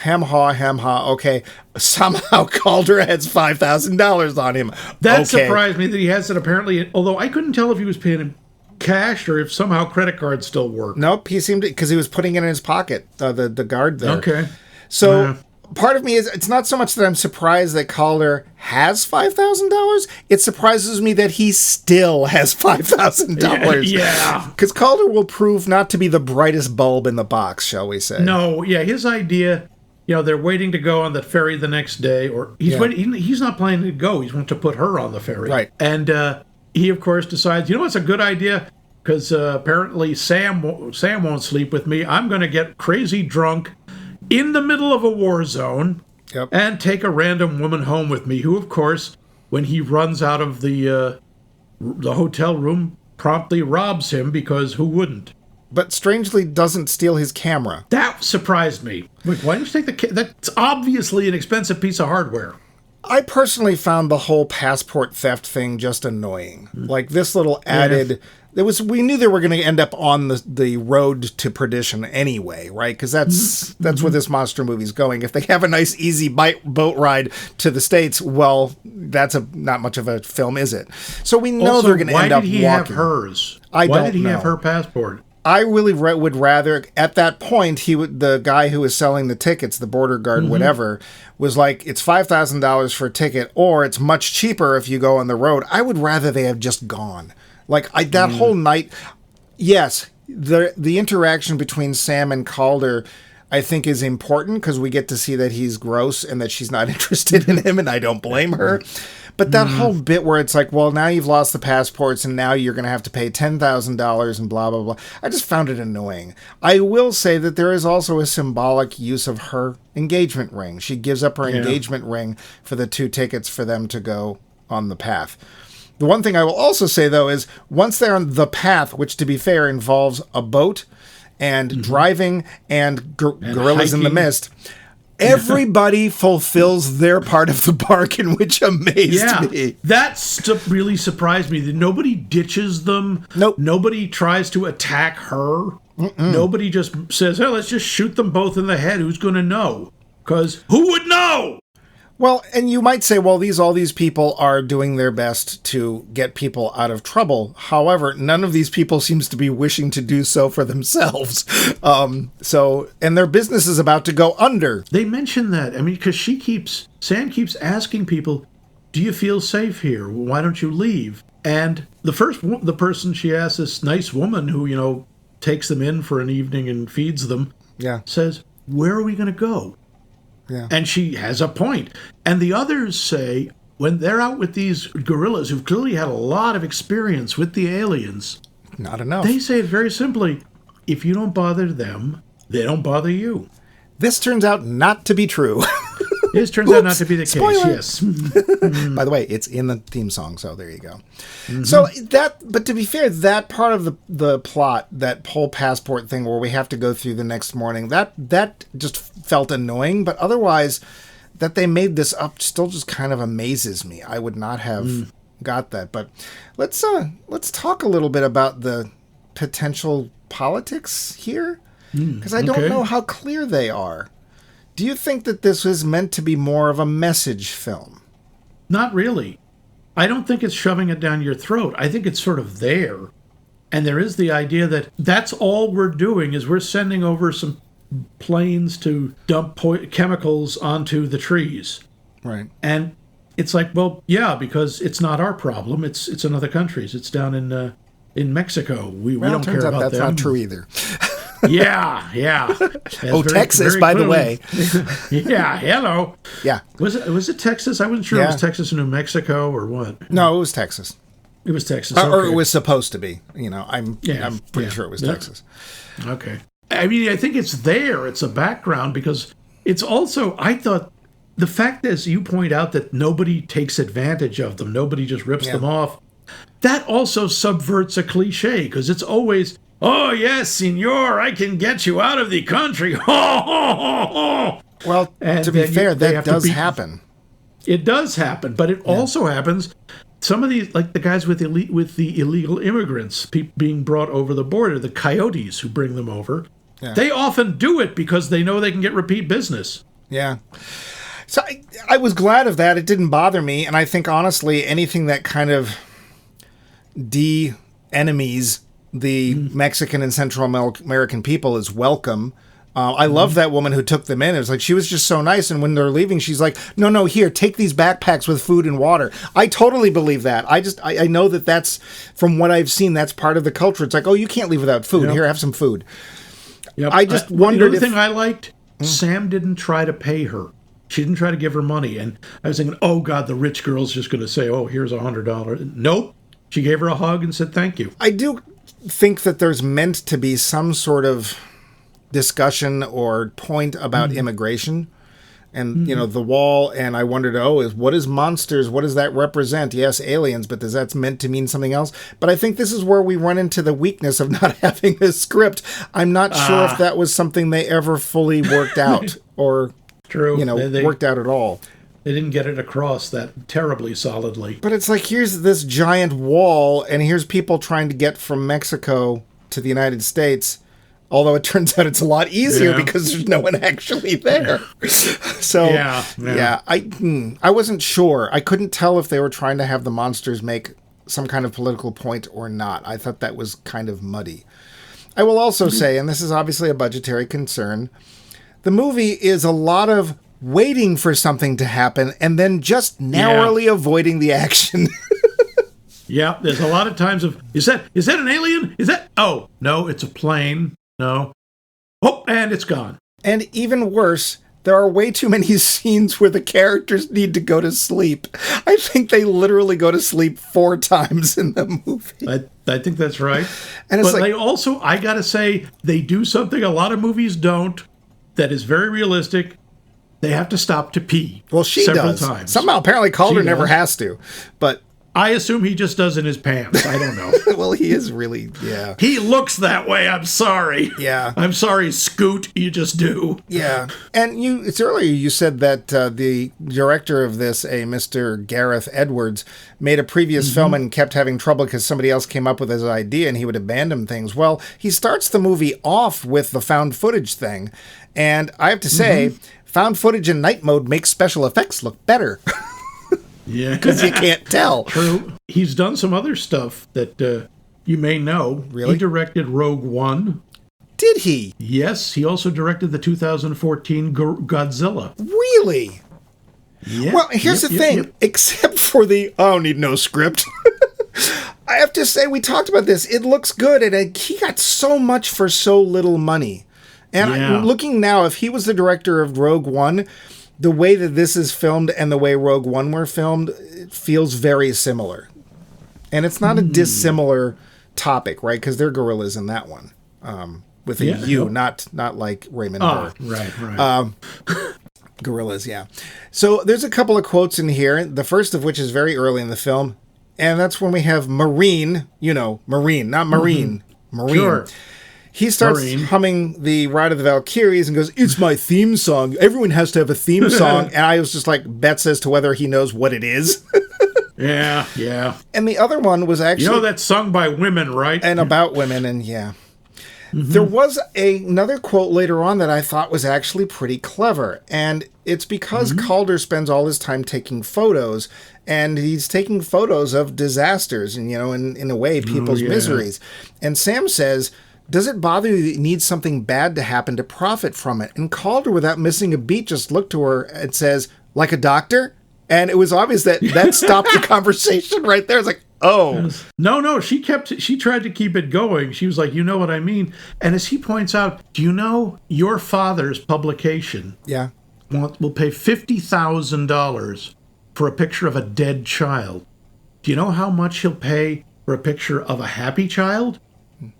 hem ha, okay. Somehow Calder has $5,000 on him. That okay. surprised me that he has it apparently, although I couldn't tell if he was paying him cash or if somehow credit cards still work. Nope, he seemed, because he was putting it in his pocket, the guard there. Okay. So part of me is, it's not so much that I'm surprised that Calder has $5,000. It surprises me that he still has $5,000. Yeah. Because Calder will prove not to be the brightest bulb in the box, shall we say. No, yeah, his idea, they're waiting to go on the ferry the next day, or he's not planning to go. He's wanting to put her on the ferry. Right. And he, of course, decides, it's a good idea, because apparently Sam won't sleep with me. I'm going to get crazy drunk in the middle of a war zone and take a random woman home with me, who, of course, when he runs out of the hotel room, promptly robs him, because who wouldn't? But strangely doesn't steal his camera. That surprised me. Like, why didn't you take that's obviously an expensive piece of hardware. I personally found the whole passport theft thing just annoying. Like this little added, we knew they were going to end up on the road to perdition anyway, right? Because that's where this monster movie's going. If they have a nice easy boat ride to the States, well, that's not much of a film, is it? So we know they're going to end up walking. Why did he have hers? Why did he have her passport? I really would rather, at that point, the guy who was selling the tickets, the border guard, whatever, was like, it's $5,000 for a ticket, or it's much cheaper if you go on the road. I would rather they have just gone. Like, that whole night, yes, the interaction between Sam and Calder, I think, is important, because we get to see that he's gross and that she's not interested in him, and I don't blame her. But that whole bit where it's like, well, now you've lost the passports and now you're going to have to pay $10,000 and blah, blah, blah. I just found it annoying. I will say that there is also a symbolic use of her engagement ring. She gives up her engagement ring for the 2 tickets for them to go on the path. The one thing I will also say, though, is once they're on the path, which, to be fair, involves a boat and driving and gorillas in the mist, everybody fulfills their part of the bargain, which amazed me. That really surprised me. That nobody ditches them. Nope. Nobody tries to attack her. Nobody just says, "Hey, let's just shoot them both in the head. Who's going to know?" Because who would know? Well, and you might say, well, all these people are doing their best to get people out of trouble. However, none of these people seems to be wishing to do so for themselves. And their business is about to go under. They mention that. I mean, because Sam keeps asking people, do you feel safe here? Why don't you leave? And the person she asks, this nice woman who, takes them in for an evening and feeds them, says, where are we going to go? Yeah. And she has a point. And the others say, when they're out with these gorillas who've clearly had a lot of experience with the aliens, not enough. They say it very simply, if you don't bother them, they don't bother you. This turns out not to be true. This turns out not to be the Spoiler. case, yes. By the way, it's in the theme song, so there you go. So but to be fair, that part of the plot, that whole passport thing where we have to go through the next morning, that just felt annoying, but otherwise, that they made this up still just kind of amazes me. I would not have got that. But let's talk a little bit about the potential politics here, because I don't know how clear they are. Do you think that this is meant to be more of a message film? Not really. I don't think it's shoving it down your throat. I think it's sort of there. And there is the idea that that's all we're doing is we're sending over some planes to dump chemicals onto the trees. Right. And it's like, well, yeah, because it's not our problem. It's another country's. It's down in Mexico. We don't care about that's them. Not true either. Yeah. Texas, by the way. Yeah, hello. Yeah. Was it Texas? I wasn't sure it was Texas or New Mexico or what. No, it was Texas. It was Texas. Or it was supposed to be. I'm pretty sure it was Texas. Okay. I mean, I think it's there. It's a background because it's also, I thought, the fact as you point out that nobody takes advantage of them, nobody just rips them off, that also subverts a cliche because it's always, oh, yes, senor, I can get you out of the country. Well, to be fair, that does happen. It does happen, but it also happens. Some of these, like the guys with the illegal immigrants being brought over the border, the coyotes who bring them over, They often do it because they know they can get repeat business. Yeah. So I was glad of that. It didn't bother me. And I think, honestly, anything that kind of de-enemies the Mexican and Central American people is welcome. I love that woman who took them in. It was like, she was just so nice. And when they're leaving, she's like, no, here, take these backpacks with food and water. I totally believe that. I know that that's, from what I've seen, that's part of the culture. It's like, oh, you can't leave without food. Yep. Here, have some food. Yep. I just wondered the thing I liked, Sam didn't try to pay her. She didn't try to give her money. And I was thinking, oh, God, the rich girl's just going to say, oh, here's $100. Nope. She gave her a hug and said, thank you. I do think that there's meant to be some sort of discussion or point about immigration and the wall, and I wondered, what is monsters, what does that represent? Yes, aliens, but does that meant to mean something else? But I think this is where we run into the weakness of not having a script. I'm not sure if that was something they ever fully worked out or worked out at all. They didn't get it across that terribly solidly. But it's like, here's this giant wall, and here's people trying to get from Mexico to the United States. Although it turns out it's a lot easier because there's no one actually there. So, I wasn't sure. I couldn't tell if they were trying to have the monsters make some kind of political point or not. I thought that was kind of muddy. I will also say, and this is obviously a budgetary concern, the movie is a lot of waiting for something to happen and then just narrowly avoiding the action. Yeah, there's a lot of times of, is that an alien? Oh, no, it's a plane. No. Oh, and it's gone. And even worse, there are way too many scenes where the characters need to go to sleep. I think they literally go to sleep 4 times in the movie. I think that's right. And it's but they also, I gotta say, they do something a lot of movies don't that is very realistic. They have to stop to pee. Well, she several does. times. Somehow, apparently, Calder never has to. But I assume he just does in his pants. I don't know. Well, he is really, He looks that way. I'm sorry. Yeah. I'm sorry, Scoot. You just do. Yeah. And it's earlier you said that the director of this, a Mr. Gareth Edwards, made a previous film and kept having trouble because somebody else came up with his idea and he would abandon things. Well, he starts the movie off with the found footage thing. And I have to say, found footage in night mode makes special effects look better. Yeah. Because you can't tell. True. He's done some other stuff that you may know. Really? He directed Rogue One. Did he? Yes. He also directed the 2014 Godzilla. Really? Yeah. Well, here's the thing. Except for I don't need no script. I have to say, we talked about this. It looks good, and he got so much for so little money. And I'm looking now, if he was the director of Rogue One, the way that this is filmed and the way Rogue One were filmed, it feels very similar. And it's not a dissimilar topic, right? Because they're gorillas in that one. With a U, not like Raymond Burr. Right. Gorillas, yeah. So there's a couple of quotes in here, the first of which is very early in the film. And that's when we have Marine, Marine, not Marine. Marine. Sure. He starts humming the Ride of the Valkyries and goes, "It's my theme song. Everyone has to have a theme song." And I was just like, bets as to whether he knows what it is. Yeah. And the other one was actually... that's sung by women, right? And about women, and There was another quote later on that I thought was actually pretty clever. And it's because Calder spends all his time taking photos, and he's taking photos of disasters and, in a way, people's miseries. And Sam says, "Does it bother you that you need something bad to happen to profit from it?" And Calder, without missing a beat, just looked to her and says, "Like a doctor?" And it was obvious that stopped the conversation right there. It's like, oh. No, she tried to keep it going. She was like, "You know what I mean?" And as he points out, do you know your father's publication will pay $50,000 for a picture of a dead child? Do you know how much he'll pay for a picture of a happy child?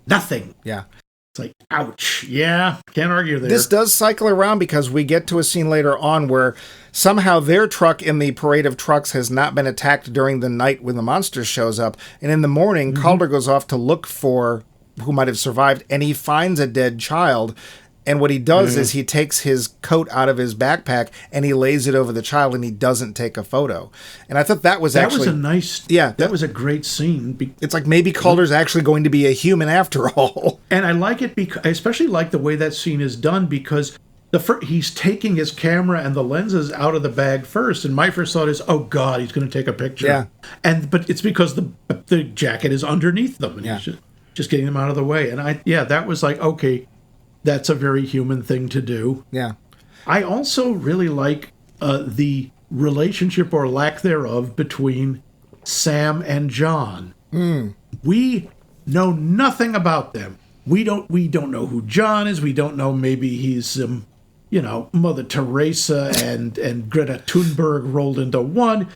Nothing. Yeah. It's like, ouch. Yeah, can't argue there. This does cycle around because we get to a scene later on where somehow their truck in the parade of trucks has not been attacked during the night when the monster shows up. And in the morning, Calder goes off to look for who might have survived, and he finds a dead child. And what he does is he takes his coat out of his backpack and he lays it over the child and he doesn't take a photo. And I thought that was that was a nice, that was a great scene. It's like maybe Calder's actually going to be a human after all. And I like it because I especially like the way that scene is done because he's taking his camera and the lenses out of the bag first, and my first thought is, oh God, he's going to take a picture. Yeah. But it's because the jacket is underneath them, and he's just getting them out of the way. And that was like, okay, that's a very human thing to do. Yeah. I also really like the relationship or lack thereof between Sam and John. We know nothing about them. We don't know who John is. We don't know, maybe he's Mother Teresa and Greta Thunberg rolled into one.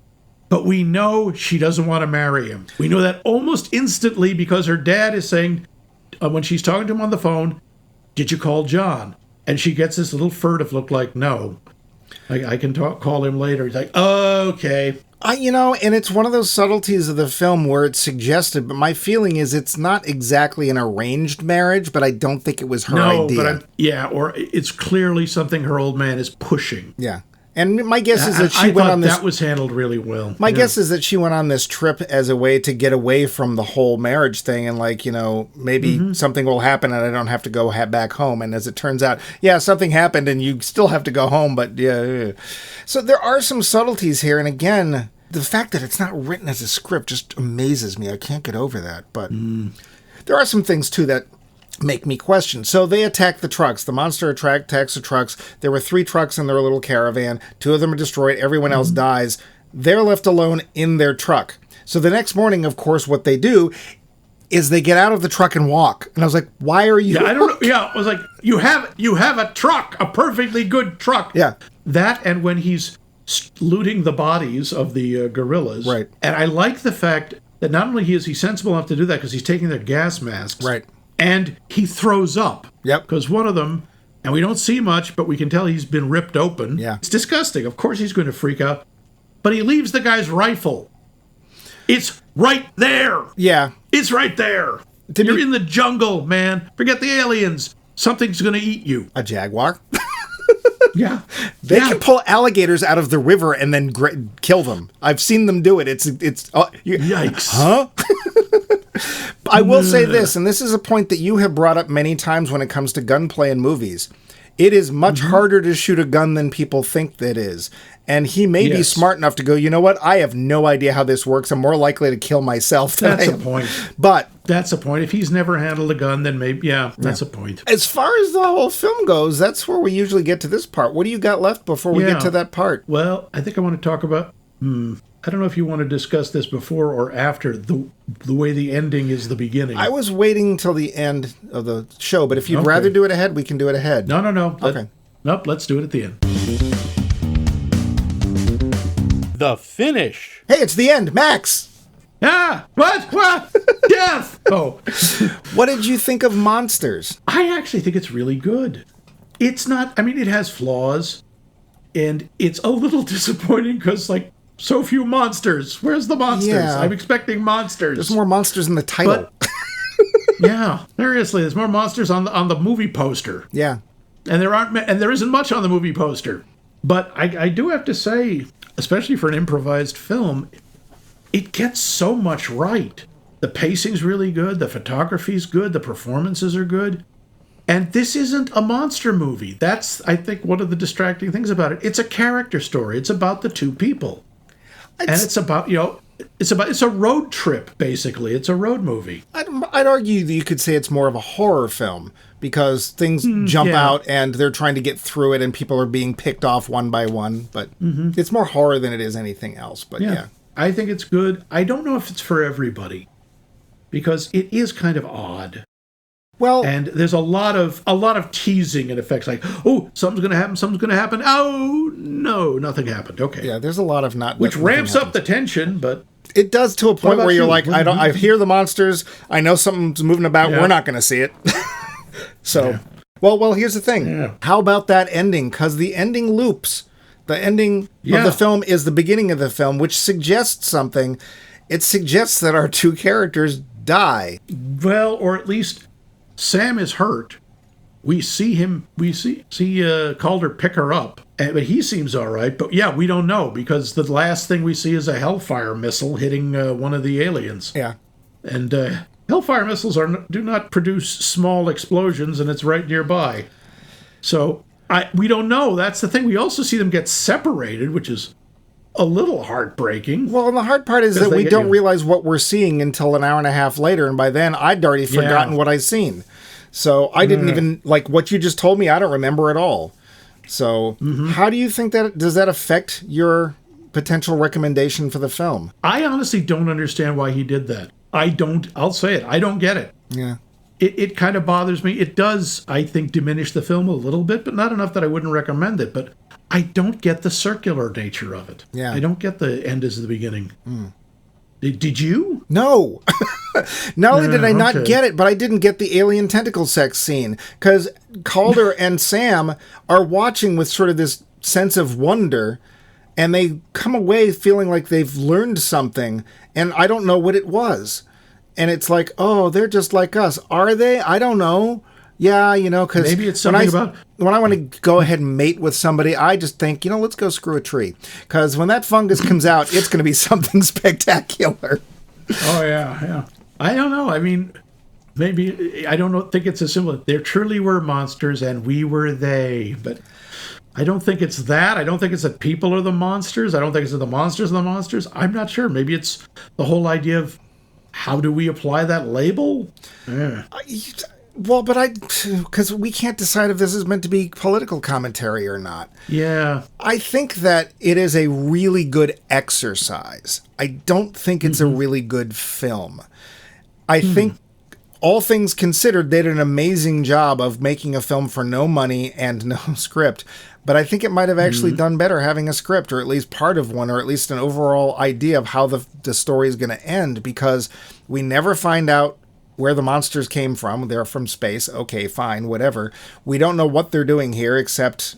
But we know she doesn't want to marry him. We know that almost instantly because her dad is saying, when she's talking to him on the phone, did you call John? And she gets this little furtive look like, no. I can call him later. He's like, oh, okay. And it's one of those subtleties of the film where it's suggested, but my feeling is it's not exactly an arranged marriage, but I don't think it was her idea. Or it's clearly something her old man is pushing. Yeah. And my guess is that she went on this. That was handled really well. My guess is that she went on this trip as a way to get away from the whole marriage thing, and maybe something will happen and I don't have to go back home. And as it turns out, something happened and you still have to go home. But so there are some subtleties here, and again, the fact that it's not written as a script just amazes me. I can't get over that. But there are some things too that make me question. So they attack the trucks. The monster attacks the trucks. There were 3 trucks in their little caravan. 2 of them are destroyed. Everyone else dies. They're left alone in their truck. So the next morning, of course, what they do is they get out of the truck and walk. And I was like, why are you... I don't know. Yeah, I was like, you have a truck, a perfectly good truck. Yeah. That and when he's looting the bodies of the gorillas. Right. And I like the fact that not only is he sensible enough to do that because he's taking their gas masks. Right. And he throws up. Yep. Because one of them, and we don't see much, but we can tell he's been ripped open. Yeah. It's disgusting. Of course he's going to freak out. But he leaves the guy's rifle. It's right there. Yeah. It's right there. You're in the jungle, man. Forget the aliens. Something's going to eat you. A jaguar? Yeah. They can pull alligators out of the river and then kill them. I've seen them do it. Yikes. Huh? I will say this, and this is a point that you have brought up many times when it comes to gunplay in movies. It is much harder to shoot a gun than people think that is. And he may be smart enough to go, you know what? I have no idea how this works. I'm more likely to kill myself than That's I am. a point. But that's a point. If he's never handled a gun, then maybe, that's a point. As far as the whole film goes, that's where we usually get to this part. What do you got left before we get to that part? Well, I think I want to talk about... I don't know if you want to discuss this before or after the way the ending is the beginning. I was waiting until the end of the show, but if you'd rather do it ahead, we can do it ahead. No. Okay. Nope, let's do it at the end. The finish. Hey, it's the end, Max! Ah! What? Death! Oh. What did you think of Monsters? I actually think it's really good. It's not... I mean, it has flaws, and it's a little disappointing because, so few monsters. Where's the monsters? Yeah. I'm expecting monsters. There's more monsters in the title. Yeah, seriously, there's more monsters on the movie poster. Yeah. And there isn't much on the movie poster. But I do have to say, especially for an improvised film, it gets so much right. The pacing's really good, the photography's good, the performances are good. And this isn't a monster movie. That's, I think, one of the distracting things about it. It's a character story. It's about the 2 people. And it's about, it's a road trip, basically. It's a road movie. I'd argue that you could say it's more of a horror film because things jump out and they're trying to get through it and people are being picked off one by one. But it's more horror than it is anything else. But yeah. I think it's good. I don't know if it's for everybody because it is kind of odd. Well, and there's a lot of teasing and effects like, oh, something's going to happen. Oh, no, nothing happened. Okay. Yeah, there's a lot of which ramps up the tension, but it does to a point where you're like, I hear the monsters. I know something's moving about. Yeah. We're not going to see it. So, well, here's the thing. Yeah. How about that ending? Because the ending loops. The ending of the film is the beginning of the film, which suggests something. It suggests that our 2 characters die. Well, or at least Sam is hurt, we see Calder pick her up, but he seems all right. But yeah, we don't know because the last thing we see is a Hellfire missile hitting one of the aliens. Yeah. And Hellfire missiles do not produce small explosions, and it's right nearby. So we don't know. That's the thing. We also see them get separated, which is a little heartbreaking. Well, and the hard part is that we don't realize what we're seeing until an hour and a half later, and by then I'd already forgotten what I'd seen. So I didn't even, like, what you just told me, I don't remember at all. So how do you think does that affect your potential recommendation for the film? I honestly don't understand why he did that. I'll say it, I don't get it. Yeah. It kind of bothers me. It does, I think, diminish the film a little bit, but not enough that I wouldn't recommend it. But I don't get the circular nature of it. Yeah. I don't get the end as the beginning. Did you? No. Not only did I not get it, but I didn't get the alien tentacle sex scene. Because Calder and Sam are watching with sort of this sense of wonder, and they come away feeling like they've learned something, and I don't know what it was. And it's like, oh, they're just like us. Are they? I don't know. Yeah, because maybe it's something when I want to go ahead and mate with somebody, I just think, let's go screw a tree. Because when that fungus comes out, it's going to be something spectacular. Oh, yeah. I don't know. I mean, maybe, I don't think it's as simple. There truly were monsters and we were they. But I don't think it's that. I don't think it's that people are the monsters. I don't think it's that the monsters are the monsters. I'm not sure. Maybe it's the whole idea of how do we apply that label? Yeah. Well, but because we can't decide if this is meant to be political commentary or not. Yeah. I think that it is a really good exercise. I don't think it's a really good film. I think, all things considered, they did an amazing job of making a film for no money and no script. But I think it might have actually done better having a script, or at least part of one, or at least an overall idea of how the story is going to end, because we never find out where the monsters came from. They're from space. Okay, fine, whatever. We don't know what they're doing here, except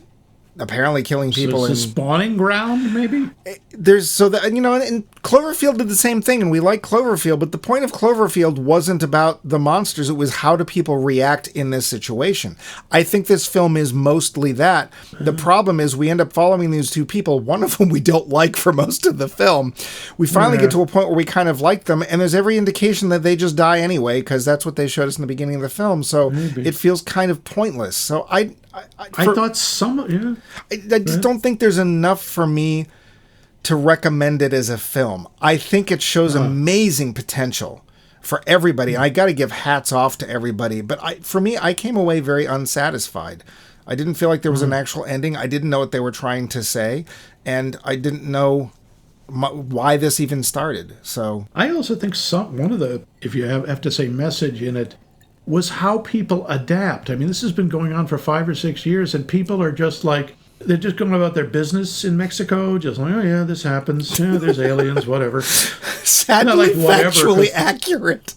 apparently killing people. So it's a spawning ground, maybe? And Cloverfield did the same thing, and we like Cloverfield, but the point of Cloverfield wasn't about the monsters. It was how do people react in this situation. I think this film is mostly that. The problem is we end up following these two people, one of whom we don't like for most of the film. We finally get to a point where we kind of like them, and there's every indication that they just die anyway, because that's what they showed us in the beginning of the film, so it feels kind of pointless. So I thought I just don't think there's enough for me to recommend it as a film. I think it shows amazing potential for everybody. And I got to give hats off to everybody. But for me, I came away very unsatisfied. I didn't feel like there was an actual ending. I didn't know what they were trying to say. And I didn't know why this even started. So I also think one of the, if you have to say message in it, was how people adapt. I mean, this has been going on for 5 or 6 years, and people are just like, they're just going about their business in Mexico, just like, oh yeah, this happens. Yeah, there's aliens, whatever. Sadly, factually accurate.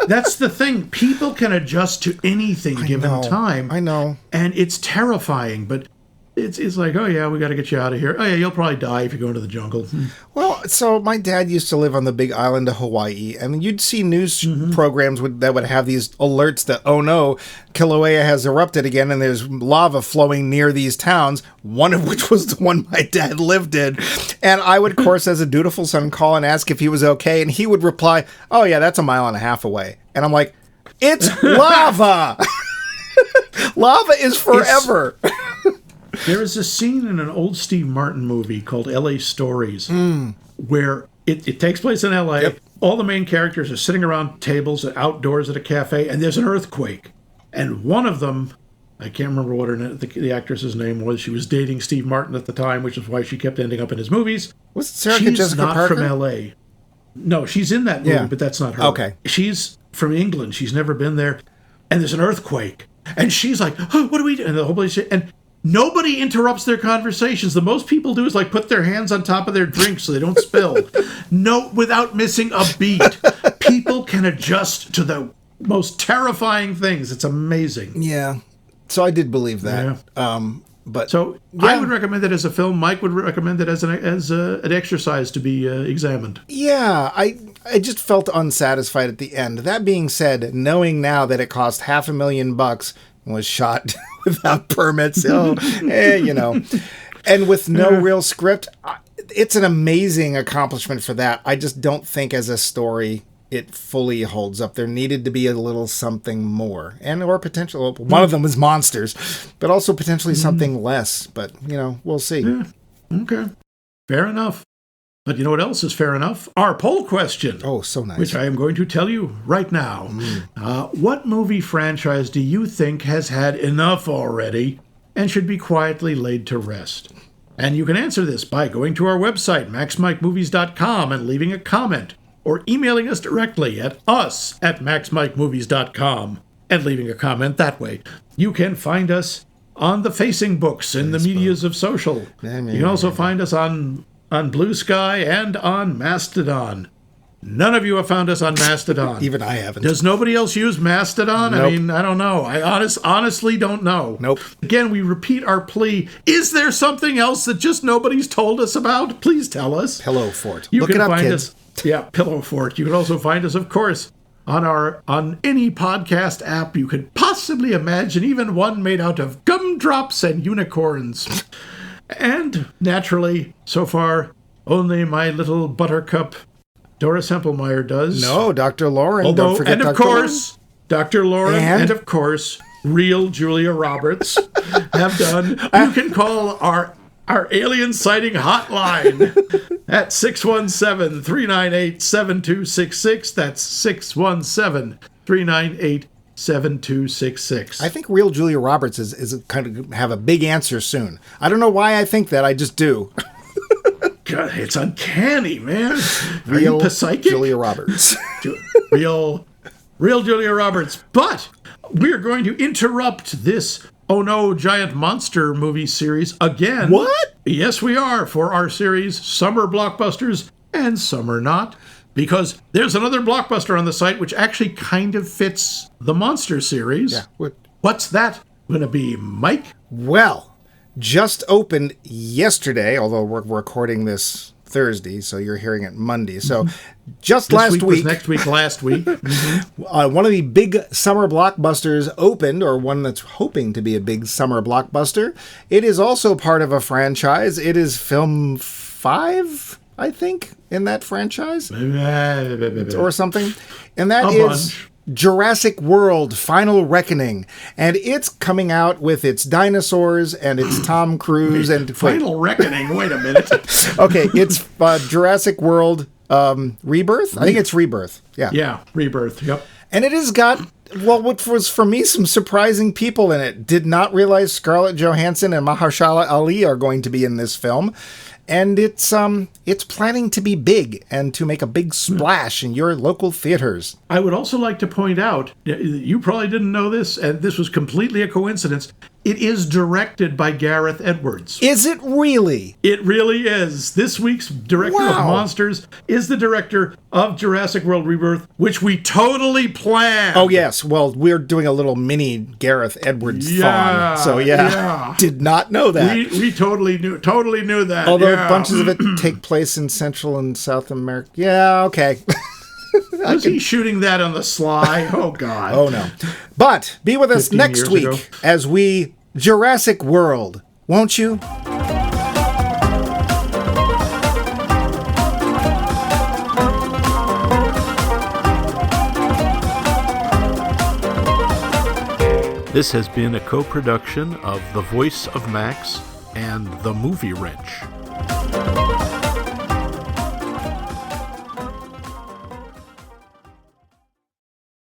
That's the thing. People can adjust to anything given time. I know. And it's terrifying, but it's like, oh yeah, we got to get you out of here. Oh yeah, you'll probably die if you go into the jungle. Well, so my dad used to live on the big island of Hawaii, and you'd see news programs that would have these alerts that, oh no, Kilauea has erupted again, and there's lava flowing near these towns, one of which was the one my dad lived in. And I would, of course, as a dutiful son, call and ask if he was okay, and he would reply, oh yeah, that's a mile and a half away. And I'm like, it's lava! Lava is forever! There is a scene in an old Steve Martin movie called L.A. Stories where it takes place in L.A. Yep. All the main characters are sitting around tables outdoors at a cafe, and there's an earthquake. And one of them, I can't remember what the actress's name was. She was dating Steve Martin at the time, which is why she kept ending up in his movies. Was it Sarah She's Jessica not Parker? from L.A. No, she's in that movie, but that's not her. Okay. She's from England. She's never been there. And there's an earthquake. And she's like, oh, what do we do? And the whole place... And nobody interrupts their conversations. The most people do is like put their hands on top of their drinks so they don't spill. No, without missing a beat. People can adjust to the most terrifying things. It's amazing. Yeah. So I did believe that. Yeah. But I would recommend it as a film. Mike would recommend it as an exercise to be examined. Yeah, I just felt unsatisfied at the end. That being said, knowing now that it cost $500,000 was shot without permits. And with no real script. It's an amazing accomplishment for that. I just don't think as a story it fully holds up. There needed to be a little something more, or potential. One of them was monsters, but also potentially something less. But we'll see. Yeah. Okay, fair enough. But you know what else is fair enough? Our poll question. Oh, so nice. Which I am going to tell you right now. What movie franchise do you think has had enough already and should be quietly laid to rest? And you can answer this by going to our website, maxmikemovies.com, and leaving a comment, or emailing us directly at us@maxmikemovies.com and leaving a comment that way. You can find us on the Facing Books in the medias of social. You can also find us on Blue Sky and on Mastodon. None of you have found us on Mastodon. Even I haven't. Does nobody else use Mastodon? Nope. I mean, I don't know. I honestly don't know. Nope. Again, we repeat our plea. Is there something else that just nobody's told us about? Please tell us. Pillow Fort. You Look can it up, find kids. us. Yeah, Pillow Fort. You can also find us, of course, on any podcast app you could possibly imagine, even one made out of gumdrops and unicorns. And naturally, so far, only my little buttercup Doris Hempelmeyer does. No, Dr. Lauren. Although, Don't forget and of Dr. course, Dr. Lauren and of course, real Julia Roberts have done. You can call our alien sighting hotline at 617-398-7266. That's 617-398-7266. I think real Julia Roberts is kind of have a big answer soon. I don't know why I think that. I just do. God, it's uncanny, man. Are Real you psychic? Julia Roberts. real Julia Roberts. But we're going to interrupt this Oh No Giant Monster movie series again. What? Yes, we are, for our series Summer Blockbusters and Summer Not. Because there's another blockbuster on the site which actually kind of fits the monster series. Yeah. What's that going to be, Mike? Well, just opened yesterday, although we're recording this Thursday, so you're hearing it Monday. So just This last week week, was next week, last week. one of the big summer blockbusters opened, or one that's hoping to be a big summer blockbuster. It is also part of a franchise. It is film 5, I think, in that franchise, or something. And that is Jurassic World Final Reckoning. And it's coming out with its dinosaurs and its Tom Cruise. and Final Reckoning? Wait a minute. Okay, it's Jurassic World Rebirth? I think it's Rebirth. Yeah. Yeah, Rebirth. Yep. And it has got, what was for me some surprising people in it. Did not realize Scarlett Johansson and Mahershala Ali are going to be in this film. And it's planning to be big and to make a big splash in your local theaters. I would also like to point out, you probably didn't know this, and this was completely a coincidence. It is directed by Gareth Edwards. Is it really? It really is. This week's director of Monsters is the director of Jurassic World Rebirth, which we totally planned. Oh, yes. Well, we're doing a little mini Gareth Edwards-thon. So, yeah. Did not know that. We totally knew that. Although bunches of it take place in Central and South America. Yeah, okay. Was he shooting that on the sly? Oh, God. Oh, no. But be with us next week as we Jurassic World, won't you? This has been a co-production of The Voice of Max and The Movie Wrench.